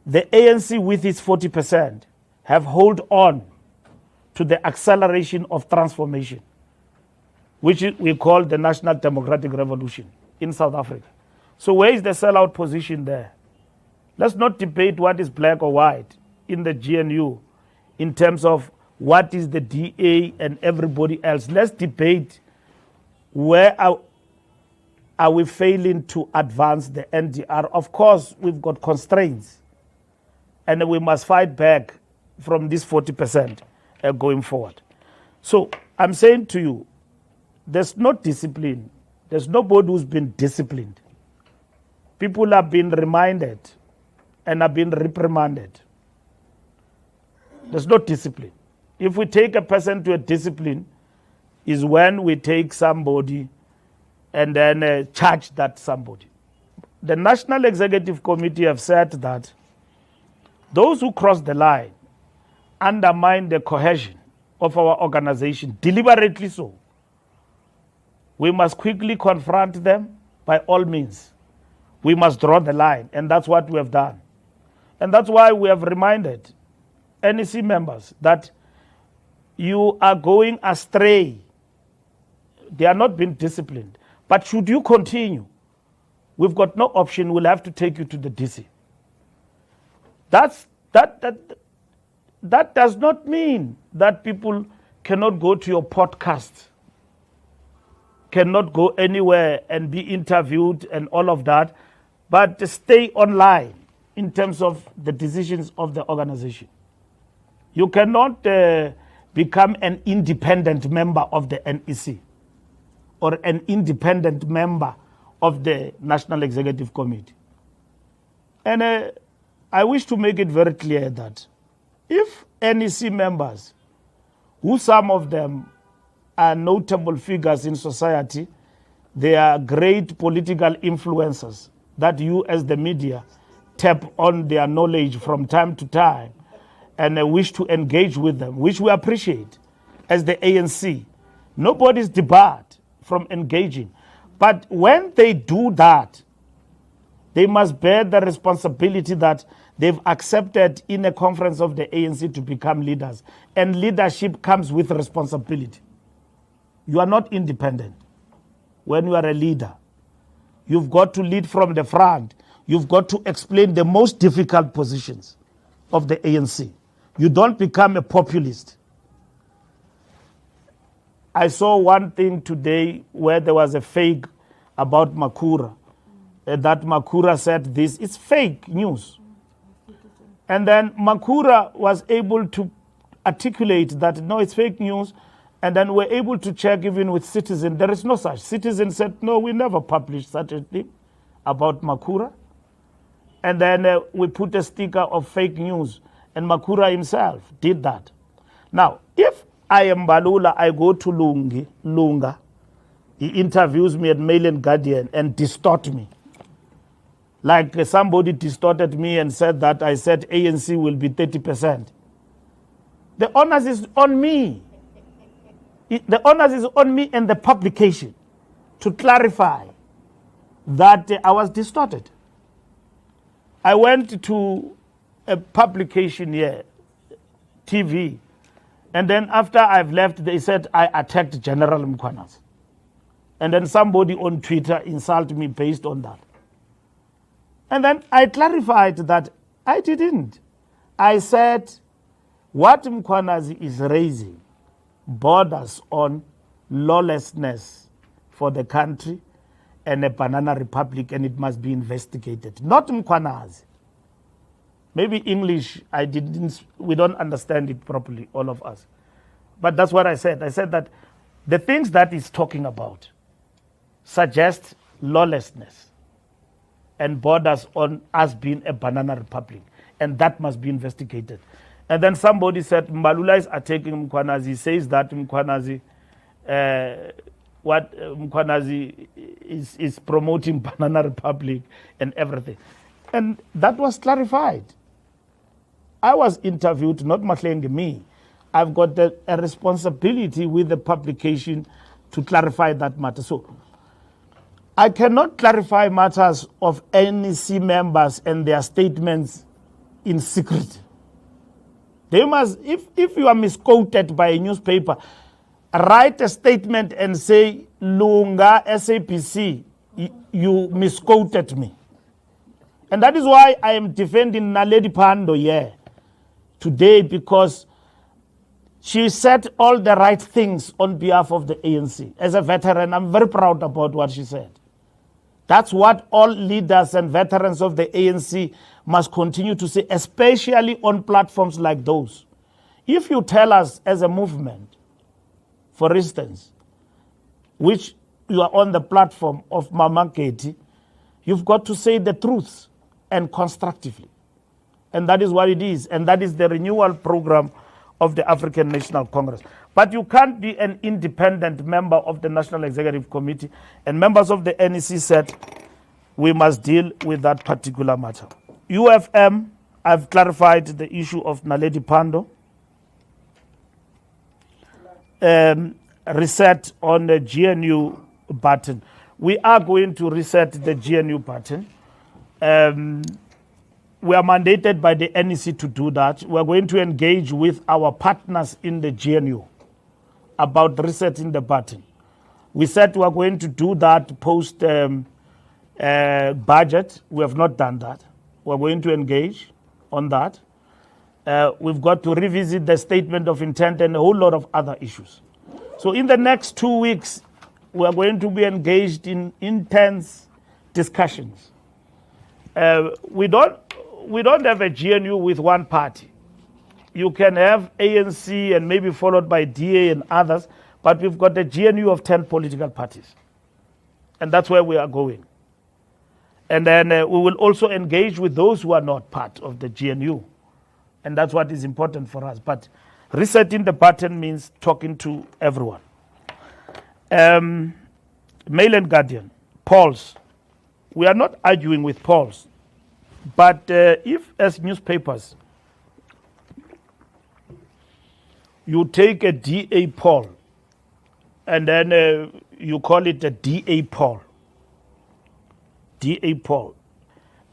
the ANC with its 40% have held on to the acceleration of transformation, which we call the National Democratic Revolution in South Africa. So where is the sellout position there? Let's not debate what is black or white in the GNU in terms of what is the DA and everybody else. Let's debate where are we failing to advance the NDR. Of course, we've got constraints, and we must fight back from this 40% going forward. So I'm saying to you, there's no discipline. There's nobody who's been disciplined. People have been reminded and have been reprimanded. There's no discipline. If we take a person to a discipline, is when we take somebody and then charge that somebody. The National Executive Committee have said that those who cross the line undermine the cohesion of our organization, deliberately so. We must quickly confront them by all means. We must draw the line, and that's what we have done. And that's why we have reminded NEC members that you are going astray. They are not being disciplined. But should you continue, we've got no option. We'll have to take you to the DC. That does not mean that people cannot go to your podcast, cannot go anywhere and be interviewed and all of that, but stay online in terms of the decisions of the organization. You cannot become an independent member of the NEC or an independent member of the National Executive Committee. And I wish to make it very clear that if NEC members, who some of them are notable figures in society, they are great political influencers that you as the media tap on their knowledge from time to time and wish to engage with them, which we appreciate as the ANC. Nobody's debarred from engaging. But when they do that, they must bear the responsibility that they've accepted in a conference of the ANC to become leaders. And leadership comes with responsibility. You are not independent when you are a leader. You've got to lead from the front. You've got to explain the most difficult positions of the ANC. You don't become a populist. I saw one thing today where there was a fake about Makura. That Makura said this. It's fake news. And then Makura was able to articulate that, no, it's fake news. And then we're able to check even with Citizen. There is no such. Citizen said, no, we never published such a thing about Makura. And then we put a sticker of fake news. And Makura himself did that. Now, if I am Mbalula, I go to Lunga. He interviews me at Mail and Guardian and distort me. Like somebody distorted me and said that I said ANC will be 30%. The onus is on me. The onus is on me and the publication to clarify that I was distorted. I went to a publication here, TV, and then after I've left, they said I attacked General Mkhwanazi. And then somebody on Twitter insulted me based on that. And then I clarified that I didn't. I said what Mkhwanazi is raising borders on lawlessness for the country and a banana republic, and it must be investigated. Not Mkhwanazi. Maybe English, we don't understand it properly, all of us. But that's what I said. I said that the things that he's talking about suggest lawlessness and borders on us being a banana republic, and that must be investigated. And then somebody said Mbalula is attacking Mkhwanazi. He says that Mkhwanazi, Mkhwanazi is promoting banana republic and everything. And that was clarified. I was interviewed, not Mahlenge, me. I've got a responsibility with the publication to clarify that matter. So I cannot clarify matters of NEC members and their statements in secret. They must, if you are misquoted by a newspaper, write a statement and say, Lunga, SAPC, you misquoted me. And that is why I am defending Naledi Pandor here today, because she said all the right things on behalf of the ANC. As a veteran, I'm very proud about what she said. That's what all leaders and veterans of the ANC must continue to say, especially on platforms like those. If you tell us as a movement, for instance, which you are on the platform of Mama Katie, you've got to say the truth and constructively. And that is what it is. And that is the renewal program of the African National Congress. But you can't be an independent member of the National Executive Committee. And members of the NEC said, we must deal with that particular matter. UFM, I've clarified the issue of Naledi Pandor. Reset on the GNU button. We are going to reset the GNU button. We are mandated by the NEC to do that. We are going to engage with our partners in the GNU about resetting the button. We said we are going to do that post budget. We have not done that. We are going to engage on that. We've got to revisit the statement of intent and a whole lot of other issues. So in the next 2 weeks, we are going to be engaged in intense discussions. We don't have a GNU with one party. You can have ANC and maybe followed by DA and others, but we've got a GNU of 10 political parties. And that's where we are going. And then we will also engage with those who are not part of the GNU. And that's what is important for us. But resetting the button means talking to everyone. Mail and Guardian, polls. We are not arguing with polls. But if, as newspapers, you take a DA poll and then you call it a DA poll,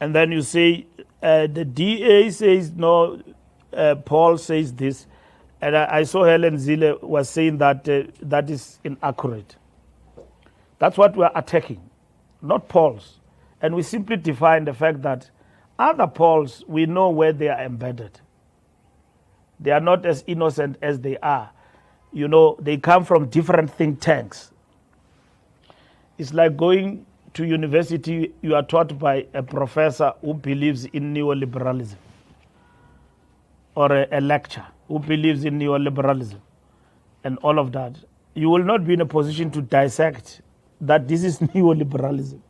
and then you say the DA says no, Paul says this, and I saw Helen Zille was saying that that is inaccurate. That's what we are attacking, not polls. And we simply define the fact that other polls, we know where they are embedded. They are not as innocent as they are. You know, they come from different think tanks. It's like going to university, you are taught by a professor who believes in neoliberalism, or a lecturer who believes in neoliberalism and all of that. You will not be in a position to dissect that this is neoliberalism.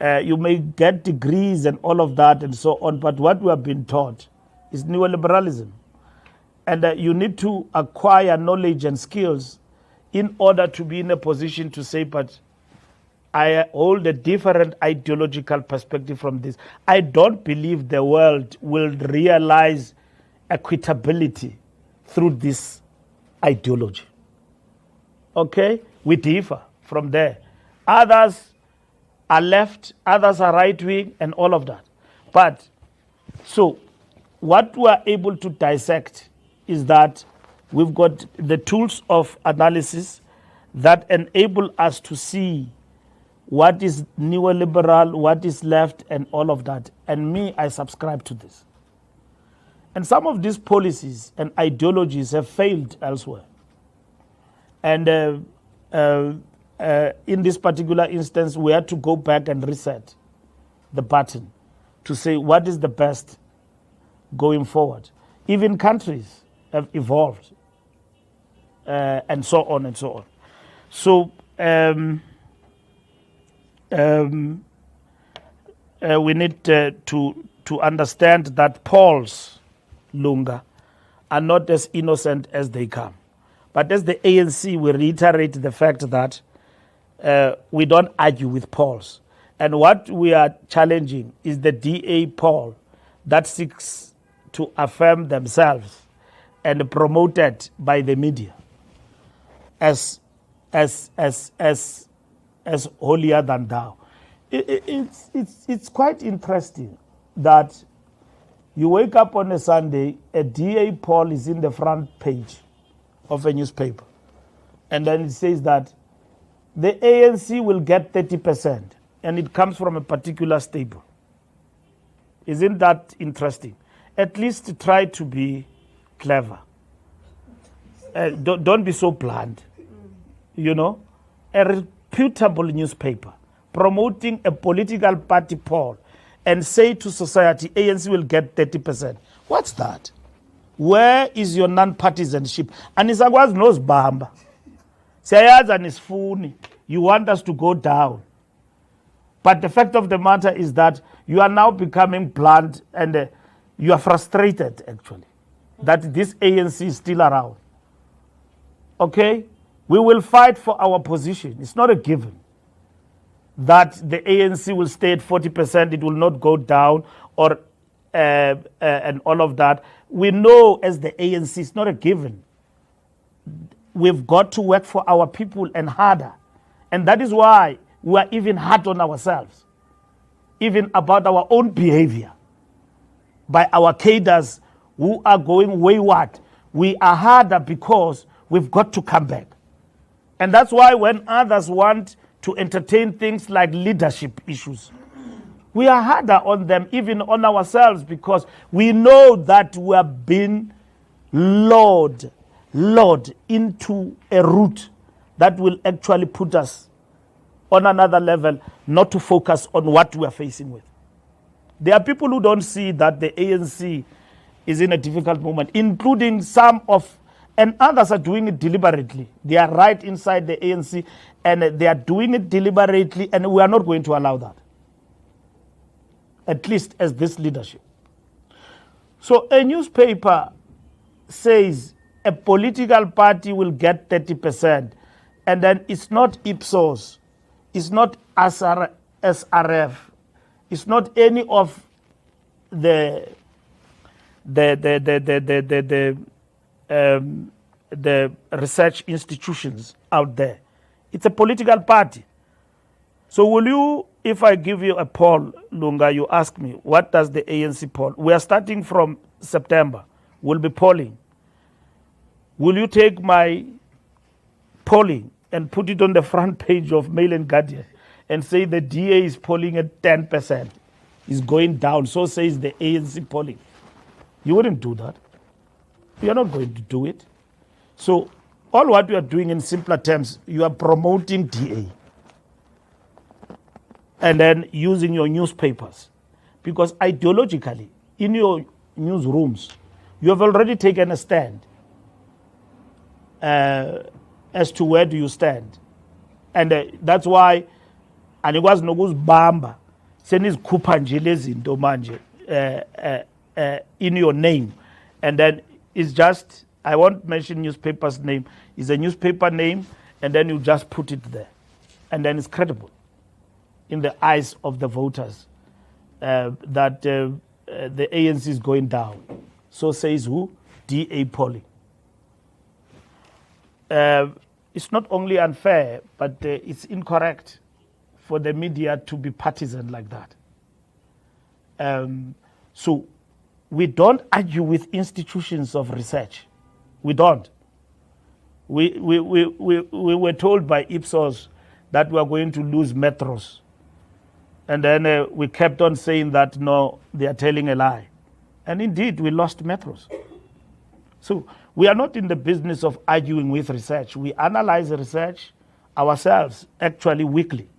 You may get degrees and all of that and so on, but what we have been taught is neoliberalism. And you need to acquire knowledge and skills in order to be in a position to say, but I hold a different ideological perspective from this. I don't believe the world will realize equitability through this ideology. Okay? We differ from there. Others are left, others are right wing, and all of that. But so what we are able to dissect is that we've got the tools of analysis that enable us to see what is neoliberal, what is left, and all of that. And me, I subscribe to this. And some of these policies and ideologies have failed elsewhere. And in this particular instance, we had to go back and reset the button to say what is the best going forward. Even countries have evolved and so on and so on. So we need to understand that polls, Lunga, are not as innocent as they come. But as the ANC, we reiterate the fact that we don't argue with polls. And what we are challenging is the DA poll that seeks to affirm themselves and promoted by the media as holier than thou. It's quite interesting that you wake up on a Sunday, a DA poll is in the front page of a newspaper, and then it says that the ANC will get 30%, and it comes from a particular stable. Isn't that interesting? At least try to be clever. Don't be so blunt. You know, a reputable newspaper promoting a political party poll and say to society, ANC will get 30%. What's that? Where is your non-partisanship? Anisakwazi nozibamba. Siyayazi anisifuni. You want us to go down. But the fact of the matter is that you are now becoming blunt and you are frustrated, actually, that this ANC is still around. Okay? We will fight for our position. It's not a given that the ANC will stay at 40%, it will not go down, or and all of that. We know as the ANC, it's not a given. We've got to work for our people and harder. And that is why we are even hard on ourselves, even about our own behavior. By our cadres who are going wayward, we are harder because we've got to come back. And that's why when others want to entertain things like leadership issues, we are harder on them, even on ourselves, because we know that we have been lured into a route that will actually put us on another level, not to focus on what we are facing with. There are people who don't see that the ANC is in a difficult moment, including some of, and others are doing it deliberately. They are right inside the ANC, and they are doing it deliberately, and we are not going to allow that, at least as this leadership. So a newspaper says a political party will get 30%, and then it's not Ipsos, it's not SRF, it's not any of the research institutions out there. It's a political party. So will you, if I give you a poll, Lunga, you ask me, what does the ANC poll? We are starting from September. We'll be polling. Will you take my polling and put it on the front page of Mail and Guardian and say the DA is polling at 10%? Is going down, so says the ANC polling. You wouldn't do that. You are not going to do it. So all what you are doing in simpler terms, you are promoting DA and then using your newspapers. Because ideologically, in your newsrooms, you have already taken a stand as to where do you stand. And that's why anikwazi nokuzibamba senizikhupha nje lezi zinto manje in your name, and then it's just I won't mention newspaper's name. It's a newspaper name, and then you just put it there. And then it's credible in the eyes of the voters that the ANC is going down. So says who? DA polling. It's not only unfair, but it's incorrect for the media to be partisan like that. So we don't argue with institutions of research. We don't. We were told by Ipsos that we are going to lose metros. And then we kept on saying that, no, they are telling a lie. And indeed, we lost metros. So we are not in the business of arguing with research. We analyze research ourselves, actually weekly.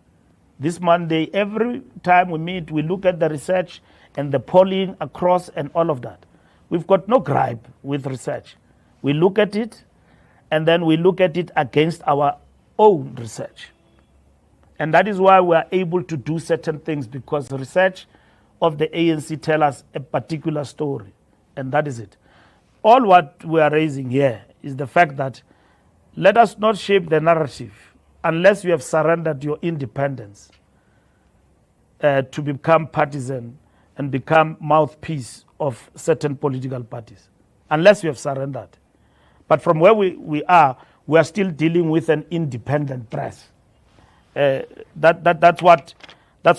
This Monday, every time we meet, we look at the research and the polling across and all of that. We've got no gripe with research. We look at it, and then we look at it against our own research. And that is why we are able to do certain things, because the research of the ANC tell us a particular story, and that is it. All what we are raising here is the fact that let us not shape the narrative unless you have surrendered your independence to become partisan and become mouthpiece of certain political parties, unless you have surrendered. But from where we are still dealing with an independent press. That's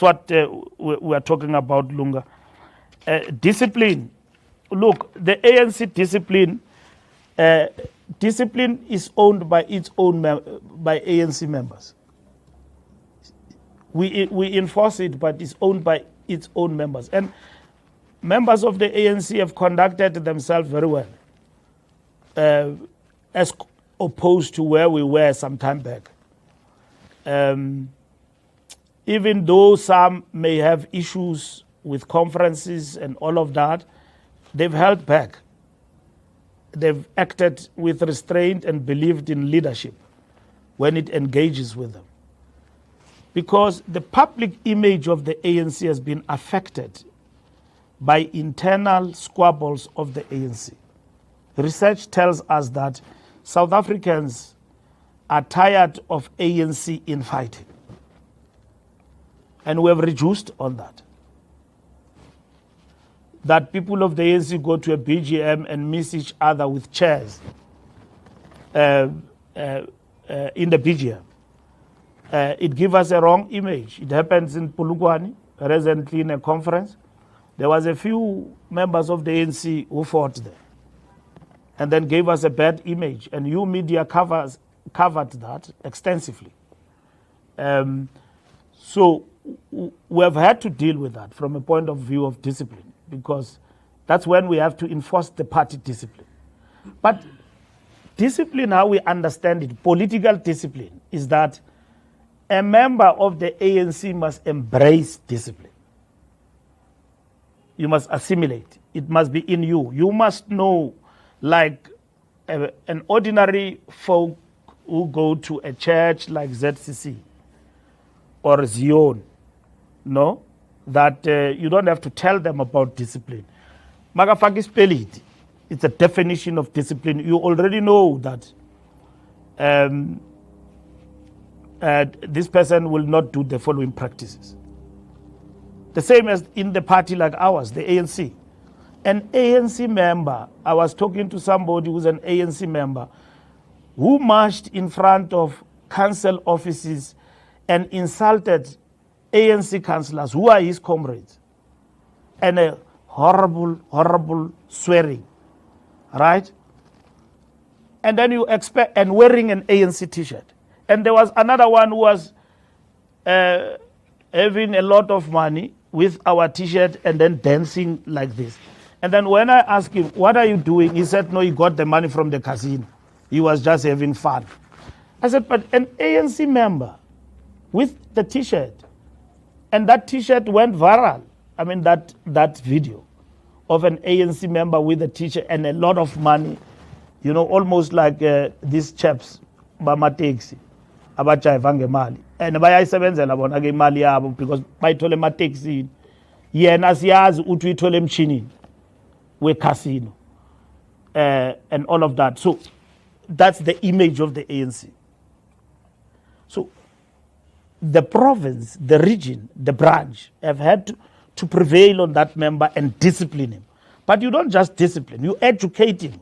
what we are talking about, Lunga. Discipline. Look, the ANC discipline is owned by its own by ANC members. We enforce it, but it's owned by its own members. And members of the ANC have conducted themselves very well, as opposed to where we were some time back. Even though some may have issues with conferences and all of that, they've held back. They've acted with restraint and believed in leadership when it engages with them. Because the public image of the ANC has been affected by internal squabbles of the ANC. Research tells us that South Africans are tired of ANC infighting. And we have reduced on that. That people of the ANC go to a BGM and miss each other with chairs in the BGM. It gives us a wrong image. It happens in Polokwane, recently in a conference. There was a few members of the ANC who fought there and then gave us a bad image. And you media covered that extensively. So we have had to deal with that from a point of view of discipline, because that's when we have to enforce the party discipline. But discipline, how we understand it, political discipline, is that a member of the ANC must embrace discipline. You must assimilate. It must be in you. You must know, like an ordinary folk who go to a church like ZCC or Zion, no, that you don't have to tell them about discipline. Magafaki spell it. It's a definition of discipline. You already know that this person will not do the following practices. The same as in the party like ours, the ANC. An ANC member, I was talking to somebody who's an ANC member, who marched in front of council offices and insulted ANC councillors who are his comrades, and a horrible swearing, right? And then you expect, and wearing an ANC t-shirt. And there was another one who was having a lot of money with our t-shirt and then dancing like this. And then when I asked him, what are you doing? He said, no, he got the money from the casino. He was just having fun. I said, but an ANC member with the t-shirt, and that t-shirt went viral. I mean, that video of an ANC member with a t-shirt and a lot of money, you know, almost like these chaps, bama-taxi, abajayiva ngemali. And bayayisebenzela bona ke imali yabo because bayithole emateksini. Yena siyazi uthi uyithole emchinini we casino. and all of that. So that's the image of the ANC. So the province, the region, the branch have had to prevail on that member and discipline him. But you don't just discipline, you educate him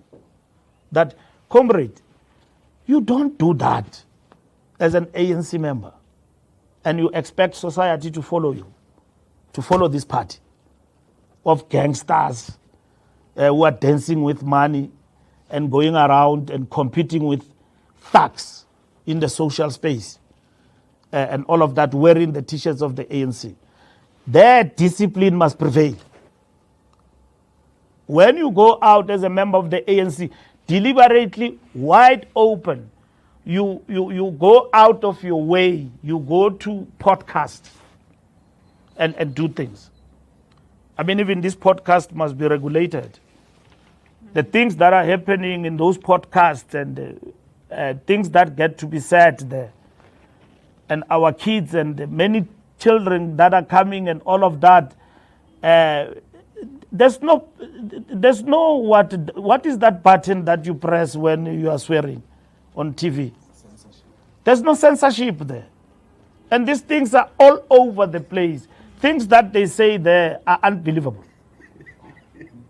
that, comrade, you don't do that as an ANC member and you expect society to follow you, to follow this party of gangsters who are dancing with money and going around and competing with thugs in the social space and all of that, wearing the t-shirts of the ANC. Their discipline must prevail. When you go out as a member of the ANC, deliberately, wide open, you go out of your way, you go to podcasts and do things. I mean, even this podcast must be regulated. The things that are happening in those podcasts and things that get to be said there, and our kids and the many children that are coming and all of that, there's no what is that button that you press when you are swearing on TV? Censorship. There's no censorship there. And these things are all over the place. Things that they say there are unbelievable.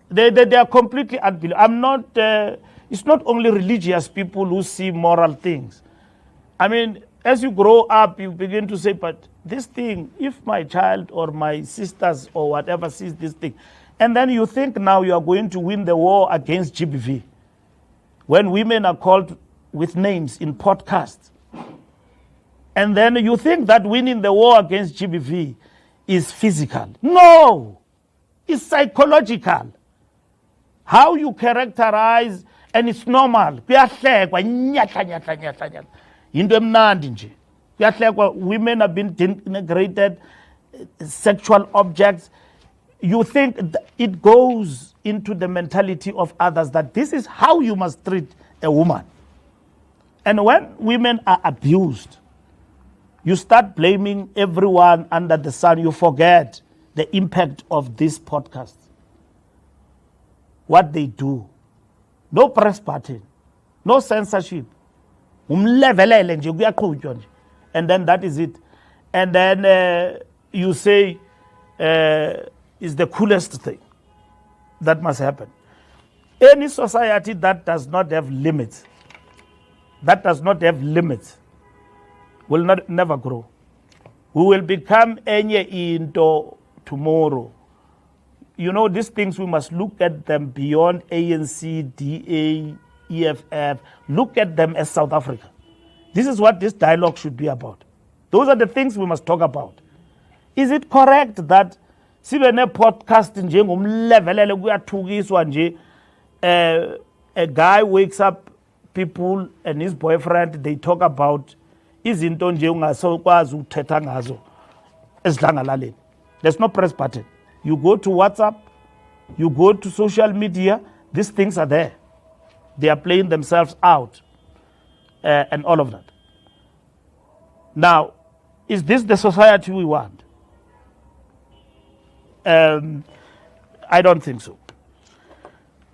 They are completely unbelievable. It's not only religious people who see moral things. I mean, as you grow up, you begin to say, but this thing, if my child or my sisters or whatever sees this thing, and then you think now you are going to win the war against GBV. When women are called with names in podcasts, and then you think that winning the war against GBV is physical. No, it's psychological. How you characterize, and it's normal. Women have been denigrated, sexual objects. You think it goes into the mentality of others that this is how you must treat a woman. And when women are abused, you start blaming everyone under the sun. You forget the impact of this podcast. What they do. No press button. No censorship. And then that is it. And then you say is the coolest thing that must happen. Any society that does not have limits, will never grow. We will become any into tomorrow. You know, these things, we must look at them beyond ANC, DA, EFF. Look at them as South Africa. This is what this dialogue should be about. Those are the things we must talk about. Is it correct that sibene podcast njengomlevelele kuyathukiswa nje, a guy wakes up people and his boyfriend, they talk about izinto nje ungasokwazi ukuthetha ngazo esidlangalaleni. There's no press button. You go to WhatsApp, you go to social media, these things are there. They are playing themselves out and all of that. Now, is this the society we want? I don't think so.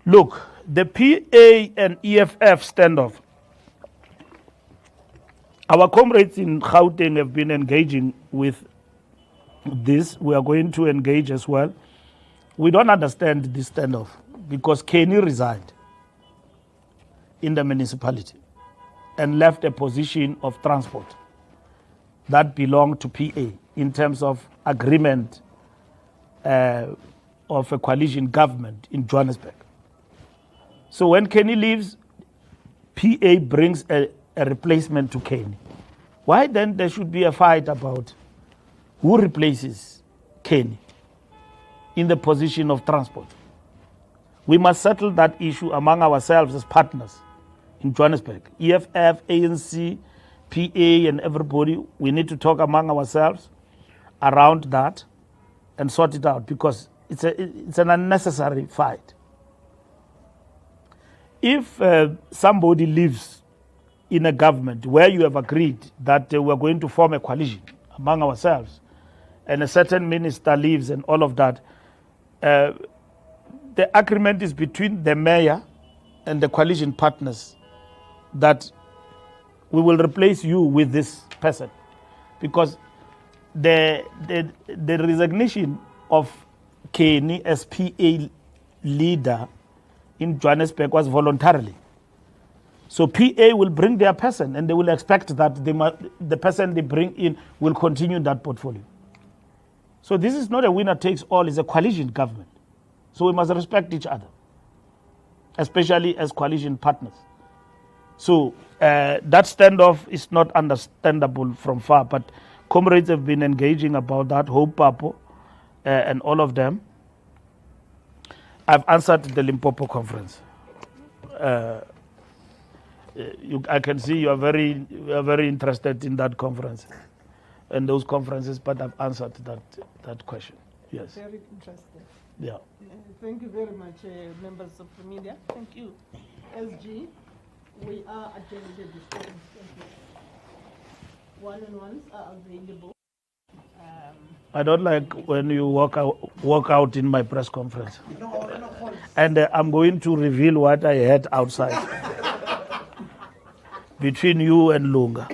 Look, the PA and EFF standoff, our comrades in Gauteng have been engaging with this. We are going to engage as well. We don't understand this standoff because Kenny resigned in the municipality and left a position of transport that belonged to PA in terms of agreement of a coalition government in Johannesburg. So when Kenny leaves, PA brings a replacement to Kenny. Why then there should be a fight about who replaces Kenny in the position of transport? We must settle that issue among ourselves as partners in Johannesburg. EFF, ANC, PA, and everybody, we need to talk among ourselves around that and sort it out because it's an unnecessary fight. If somebody lives in a government where you have agreed that we're going to form a coalition among ourselves, and a certain minister leaves and all of that, the agreement is between the mayor and the coalition partners that we will replace you with this person, because the resignation of Kenny as PA leader in Johannesburg was voluntarily. So PA will bring their person, and they will expect that the person they bring in will continue that portfolio. So this is not a winner takes all, it's a coalition government. So we must respect each other, especially as coalition partners. So that standoff is not understandable from far, but comrades have been engaging about that, Hope Papo and all of them. I've answered the Limpopo conference. I can see you are very interested in that conference and those conferences, but I've answered that question. Yes. Very interesting. Yeah. Thank you very much, members of the media. Thank you. SG, we are attending the discussion. One-on-ones are available. I don't like when you walk out in my press conference. And I'm going to reveal what I had outside between you and Lunga.